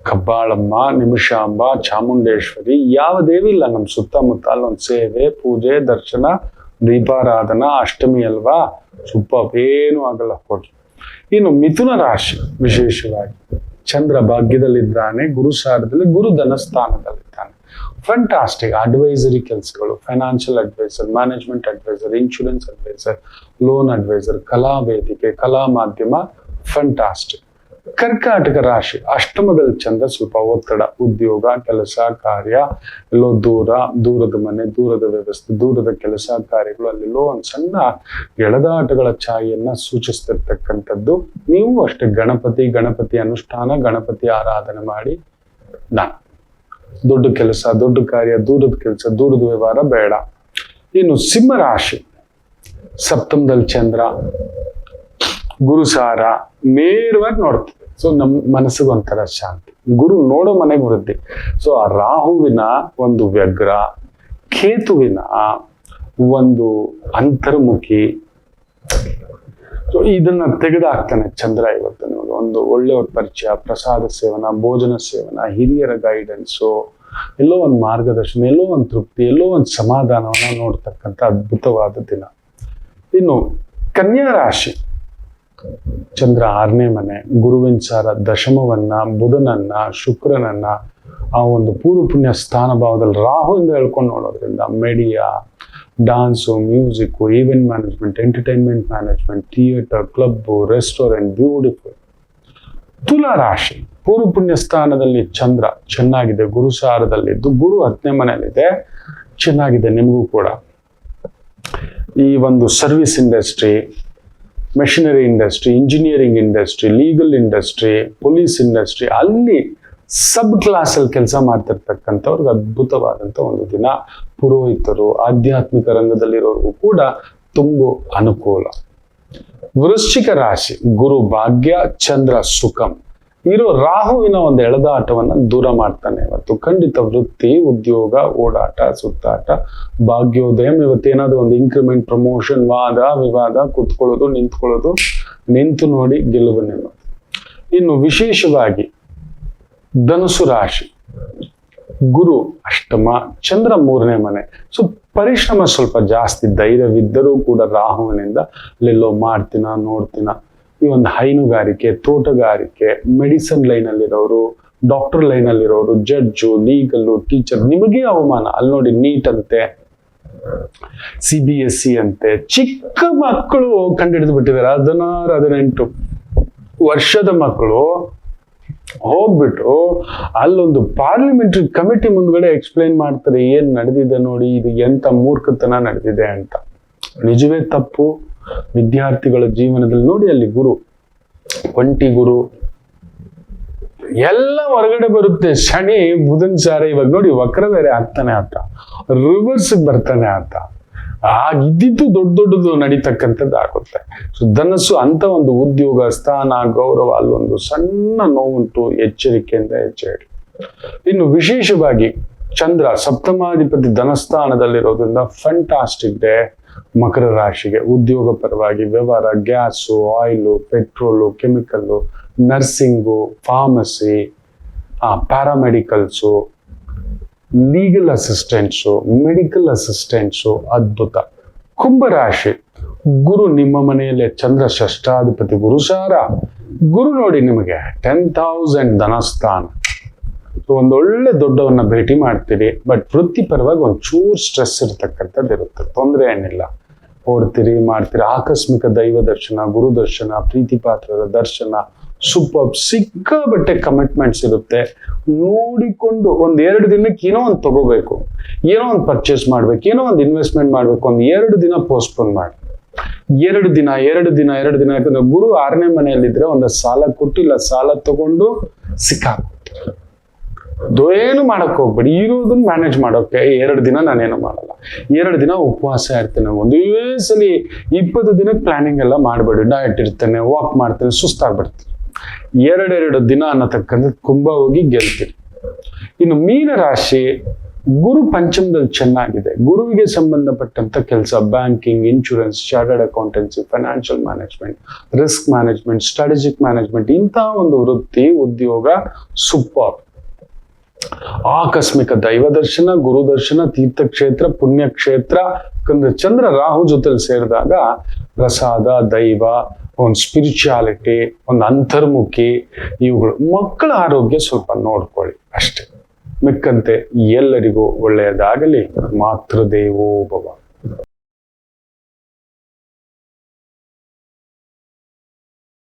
ಕಬ್ಬಾಳಮ್ಮ, ನಿಮಿಷಾಂಬ, ಚಾಮುಂಡೇಶ್ವರಿ, ಯಾವ ದೇವಿ ಇಲ್ಲ ನಮ್ಮ ಸುತ್ತಮುತ್ತ. ಅಲ್ಲೊಂದು ಸೇವೆ, ಪೂಜೆ, ದರ್ಶನ, ದೀಪಾರಾಧನಾ. ಅಷ್ಟಮಿ ಅಲ್ವಾ, ಸೂಪರ್, ಏನು ಆಗಲ್ಲ ಕೊಡ್ಲಿ. ಇನ್ನು ಮಿಥುನ ರಾಶಿ ವಿಶೇಷವಾಗಿ ಚಂದ್ರ ಭಾಗ್ಯದಲ್ಲಿದ್ದಾನೆ, ಗುರುಸಾರದಲ್ಲಿ, ಗುರು ಧನಸ್ಥಾನದಲ್ಲಿದ್ದಾನೆ. ಫ್ಯಾಂಟಾಸ್ಟಿಕ್. ಅಡ್ವೈಸರಿ ಕೆಲಸಗಳು, financial adviser, management adviser, insurance adviser, loan adviser, ಕಲಾ ವೇದಿಕೆ, ಕಲಾ ಮಾಧ್ಯಮ, ಫ್ಯಾಂಟಾಸ್ಟಿಕ್. ಕರ್ಕಾಟಕ ರಾಶಿ ಅಷ್ಟಮದಲ್ಲಿ ಚಂದ್ರ, ಸ್ವಲ್ಪ ಒತ್ತಡ, ಉದ್ಯೋಗ, ಕೆಲಸ ಕಾರ್ಯ, ಎಲ್ಲೋ ದೂರದ ಮನೆ, ದೂರದ ವ್ಯವಸ್ಥೆ, ದೂರದ ಕೆಲಸ ಕಾರ್ಯಗಳು, ಅಲ್ಲೆಲ್ಲೋ ಒಂದು ಸಣ್ಣ ಎಳೆದಾಟಗಳ ಛಾಯೆಯನ್ನ ಸೂಚಿಸ್ತಿರ್ತಕ್ಕಂಥದ್ದು. ನೀವು ಅಷ್ಟೇ ಗಣಪತಿ ಅನುಷ್ಠಾನ, ಗಣಪತಿ ಆರಾಧನೆ ಮಾಡಿ. ದೊಡ್ಡ ಕೆಲಸ, ದೊಡ್ಡ ಕಾರ್ಯ, ದೂರದ ಕೆಲಸ, ದೂರದ ವ್ಯವಹಾರ ಬೇಡ. ಇನ್ನು ಸಿಂಹ ರಾಶಿ ಸಪ್ತಮದಲ್ಲಿ ಚಂದ್ರ, ಗುರುಸಾರ ನೇರವಾಗಿ ನೋಡ್ತದೆ. ಸೊ ನಮ್ಮ ಮನಸ್ಸಿಗೆ ಒಂಥರ ಶಾಂತಿ. ಗುರು ನೋಡೋ ಮನೆಗೆ ವೃದ್ಧಿ. ಸೊ ಆ ರಾಹುವಿನ ಒಂದು ವ್ಯಗ್ರ, ಕೇತುವಿನ ಒಂದು ಅಂತರ್ಮುಖಿ, ಸೊ ಇದನ್ನ ತೆಗೆದಾಕ್ತಾನೆ ಚಂದ್ರ ಇವತ್ತು. ನಿಮಗೆ ಒಂದು ಒಳ್ಳೆಯವ್ರ ಪರಿಚಯ, ಪ್ರಸಾದ ಸೇವನ, ಭೋಜನ ಸೇವನ, ಹಿರಿಯರ ಗೈಡೆನ್ಸು, ಎಲ್ಲೋ ಒಂದು ಮಾರ್ಗದರ್ಶನ, ಎಲ್ಲೋ ಒಂದು ತೃಪ್ತಿ, ಎಲ್ಲೋ ಒಂದು ಸಮಾಧಾನವನ್ನ ನೋಡ್ತಕ್ಕಂಥ ಅದ್ಭುತವಾದ ದಿನ. ಇನ್ನು ಕನ್ಯಾ ರಾಶಿ ಚಂದ್ರ 6ನೇ ಮನೆ, ಗುರುವಿನ ಸಾರ ದಶಮವನ್ನ, ಬುಧನನ್ನ, ಶುಕ್ರನನ್ನ ಆ ಒಂದು ಪೂರ್ವ ಪುಣ್ಯ ಸ್ಥಾನ ಭಾವದಲ್ಲಿ ರಾಹುವಿಂದ ಹೇಳ್ಕೊಂಡು ನೋಡೋದ್ರಿಂದ media, dance, music, event management, entertainment management, theatre, club, restaurant, beautiful. ತುಲಾ ರಾಶಿ ಪೂರ್ವ ಪುಣ್ಯ ಸ್ಥಾನದಲ್ಲಿ ಚಂದ್ರ ಚೆನ್ನಾಗಿದೆ, ಗುರುಸಾರದಲ್ಲಿದ್ದು, ಗುರು 10ನೇ ಮನೆಯಲ್ಲಿದೆ, ಚೆನ್ನಾಗಿದೆ. ನಿಮಗೂ ಕೂಡ ಈ ಒಂದು service industry, machinery industry, engineering industry, legal industry, police industry, ಅಲ್ಲಿ ಸಬ್ ಕ್ಲಾಸ್ ಅಲ್ಲಿ ಕೆಲಸ ಮಾಡ್ತಿರ್ತಕ್ಕಂಥವ್ರಿಗೆ ಅದ್ಭುತವಾದಂಥ ಒಂದು ದಿನ. ಪುರೋಹಿತರು, ಆಧ್ಯಾತ್ಮಿಕ ರಂಗದಲ್ಲಿರೋರ್ಗೂ ಕೂಡ ತುಂಬ ಅನುಕೂಲ. ವೃಶ್ಚಿಕ ರಾಶಿ ಗುರು ಭಾಗ್ಯ, ಚಂದ್ರ ಸುಖಂ. ಇರೋ ರಾಹುವಿನ ಒಂದು ಎಳೆದಾಟವನ್ನ ದೂರ ಮಾಡ್ತಾನೆ ಇವತ್ತು. ಖಂಡಿತ ವೃತ್ತಿ, ಉದ್ಯೋಗ, ಓಡಾಟ, ಸುತ್ತಾಟ, ಭಾಗ್ಯೋದಯಂ. ಇವತ್ತೇನಾದ್ರೂ ಒಂದು ಇನ್ಕ್ರಿಮೆಂಟ್, ಪ್ರಮೋಷನ್, ವಾದ ವಿವಾದ, ಕೂತ್ಕೊಳ್ಳೋದು, ನಿಂತ್ಕೊಳ್ಳೋದು, ನಿಂತು ನೋಡಿ ಗೆಲುವು ನಿಮ್ಮದು. ಇನ್ನು ವಿಶೇಷವಾಗಿ ಧನುಸು ರಾಶಿ ಗುರು ಅಷ್ಟಮ, ಚಂದ್ರ 3ನೇ ಮನೆ. ಸೊ ಪರಿಶ್ರಮ ಸ್ವಲ್ಪ ಜಾಸ್ತಿ, ಧೈರ್ಯವಿದ್ದರೂ ಕೂಡ ರಾಹುವಿನಿಂದ ಅಲ್ಲೆಲ್ಲೋ ಮಾಡ್ತೀನ ನೋಡ್ತೀನ. ಈ ಒಂದು ಹೈನುಗಾರಿಕೆ, ತೋಟಗಾರಿಕೆ, ಮೆಡಿಸಿನ್ ಲೈನ್ ಅಲ್ಲಿರೋರು, ಡಾಕ್ಟರ್ ಲೈನ್ ಅಲ್ಲಿರೋರು, ಜಡ್ಜು, ಲೀಗಲ್ಲು, ಟೀಚರ್, ನಿಮಗೆ ಅವಮಾನ. ಅಲ್ಲಿ ನೋಡಿ ನೀಟ್ ಅಂತೆ, CBSE ಅಂತೆ, ಚಿಕ್ಕ ಮಕ್ಕಳು ಕಂಡುಹಿಡಿದು ಬಿಟ್ಟಿದ್ದಾರೆ. 16-18 ವರ್ಷದ ಮಕ್ಕಳು ಹೋಗ್ಬಿಟ್ಟು ಅಲ್ಲೊಂದು ಪಾರ್ಲಿಮೆಂಟರಿ ಕಮಿಟಿ ಮುಂದ್ಗಡೆ ಎಕ್ಸ್ಪ್ಲೈನ್ ಮಾಡ್ತಾರೆ, ಏನ್ ನಡೆದಿದೆ ನೋಡಿ, ಇದು ಎಂತ ಮೂರ್ಖತನ ನಡೆದಿದೆ ಅಂತ. ನಿಜವೇ ತಪ್ಪು ವಿದ್ಯಾರ್ಥಿಗಳ ಜೀವನದಲ್ಲಿ. ನೋಡಿ ಅಲ್ಲಿ ಗುರು, ಒಂಟಿ ಗುರು ಎಲ್ಲ ಹೊರಗಡೆ ಬರುತ್ತೆ. ಶನಿ ಬುಧನ್ ಸಾರ ಇವಾಗ ನೋಡಿ ವಕ್ರ ಬೇರೆ ಆಗ್ತಾನೆ ಆತ, ರಿವರ್ಸ್ ಬರ್ತಾನೆ ಆತ. ಇದ್ದಿದ್ದು ದೊಡ್ಡದು ನಡೀತಕ್ಕಂಥದ್ದು ಆಗುತ್ತೆ. ಸೊ ಧನಸ್ಸು ಅಂತ ಒಂದು ಉದ್ಯೋಗ, ಸ್ಥಾನ, ಗೌರವ, ಅಲ್ಲೊಂದು ಸಣ್ಣ ನೋವುಂಟು. ಎಚ್ಚರಿಕೆಯಿಂದ ಹೆಜ್ಜೆ. ಇನ್ನು ವಿಶೇಷವಾಗಿ ಚಂದ್ರ ಸಪ್ತಮಾಧಿಪತಿ ಧನಸ್ಥಾನದಲ್ಲಿರೋದ್ರಿಂದ ಫ್ಯಾಂಟಾಸ್ಟಿಕ್ ಡೇ ಮಕರ ರಾಶಿಗೆ. ಉದ್ಯೋಗ ಪರವಾಗಿ ವ್ಯವಹಾರ, gas, oil, petrol, chemical, nursing, pharmacy, paramedicals, legal assistants, medical assistants, ಅದ್ಭುತ. ಕುಂಭರಾಶಿ ಗುರು ನಿಮ್ಮ ಮನೆಯಲ್ಲೇ, ಚಂದ್ರ ಷಷ್ಠಾಧಿಪತಿ ಗುರುಸಾರ. ಗುರು ನೋಡಿ ನಿಮಗೆ 10,000 ಧನಸ್ಥಾನ. ಒಂದೊಳ್ಳೆ ದೊಡ್ಡವನ್ನ ಭೇಟಿ ಮಾಡ್ತೀರಿ, ಬಟ್ ವೃತ್ತಿಪರವಾಗಿ ಒಂಚೂರು ಸ್ಟ್ರೆಸ್ ಇರ್ತಕ್ಕಂಥದ್ದು ಇರುತ್ತೆ. ತೊಂದರೆ ಏನಿಲ್ಲ, ಓಡ್ತೀರಿ ಮಾಡ್ತೀರಿ. ಆಕಸ್ಮಿಕ ದೈವ ದರ್ಶನ, ಗುರು ದರ್ಶನ, ಪ್ರೀತಿ ಪಾತ್ರರ ದರ್ಶನ, ಸೂಪರ್. ಸಿಕ್ಕಾಬಟ್ಟೆ ಕಮಿಟ್ಮೆಂಟ್ಸ್ ಇರುತ್ತೆ. ನೋಡಿಕೊಂಡು 1-2 ದಿನಕ್ಕೆ ಏನೋ ಒಂದು ತಗೋಬೇಕು, ಏನೋ ಒಂದು ಪರ್ಚೇಸ್ ಮಾಡ್ಬೇಕು, ಏನೋ ಒಂದು ಇನ್ವೆಸ್ಟ್ಮೆಂಟ್ ಮಾಡ್ಬೇಕು, 1-2 ದಿನ ಪೋಸ್ಟ್ಪೋನ್ ಮಾಡಿ. 2 ದಿನ ಯಾಕಂದ್ರೆ ಗುರು 6ನೇ ಮನೆಯಲ್ಲಿದ್ರೆ ಒಂದು ಸಾಲ ಕೊಟ್ಟು ಇಲ್ಲ ಸಾಲ ತಗೊಂಡು ಸಿಕ್ಕಾಕ್ಬಿಡ್ತಾರೆ. ಏನು ಮಾಡಕ್ ಹೋಗ್ಬೇಡಿ, ಇರೋದನ್ನ ಮ್ಯಾನೇಜ್ ಮಾಡೋಕೆ 2 ದಿನ ನಾನೇನು ಮಾಡಲ್ಲ, 2 ದಿನ ಉಪವಾಸ ಇರ್ತೇನೆ. ಒಂದೇ ಸಲ 20 ದಿನಕ್ಕೆ ಪ್ಲಾನಿಂಗ್ ಎಲ್ಲ ಮಾಡಬೇಡಿ. ಡಯಟ್ ಇರ್ತೇನೆ, ವಾಕ್ ಮಾಡ್ತೇನೆ, ಸುಸ್ತಾಗ್ಬಿಡ್ತೀನಿ. 2 ದಿನ ಅನ್ನತಕ್ಕಂಥ ಕುಂಭ ಹೋಗಿ ಗೆಲ್ತೀರಿ. ಇನ್ನು ಮೀನ ರಾಶಿ ಗುರು ಪಂಚಮದಲ್ಲಿ ಚೆನ್ನಾಗಿದೆ. ಗುರುವಿಗೆ ಸಂಬಂಧಪಟ್ಟಂತ ಕೆಲಸ, banking, insurance, chartered accountancy, financial management, risk management, strategic management, ಇಂತಹ ಒಂದು ವೃತ್ತಿ ಉದ್ಯೋಗ ಸೂಪರ್. ಆಕಸ್ಮಿಕ ದೈವ ದರ್ಶನ, ಗುರು ದರ್ಶನ, ತೀರ್ಥಕ್ಷೇತ್ರ, ಪುಣ್ಯಕ್ಷೇತ್ರ. ಚಂದ್ರ ರಾಹು ಜೊತೆಲಿ ಸೇರಿದಾಗ ಪ್ರಸಾದ, ದೈವ, ಒಂದು ಸ್ಪಿರಿಚುಯಾಲಿಟಿ, ಒಂದು ಅಂತರ್ಮುಖಿ, ಇವುಗಳು. ಮಕ್ಕಳ ಆರೋಗ್ಯ ಸ್ವಲ್ಪ ನೋಡ್ಕೊಳ್ಳಿ ಅಷ್ಟೇ. ಮಿಕ್ಕಂತೆ ಎಲ್ಲರಿಗೂ ಒಳ್ಳೆಯದಾಗಲಿ. ಮಾತೃದೇವೋ ಭವ.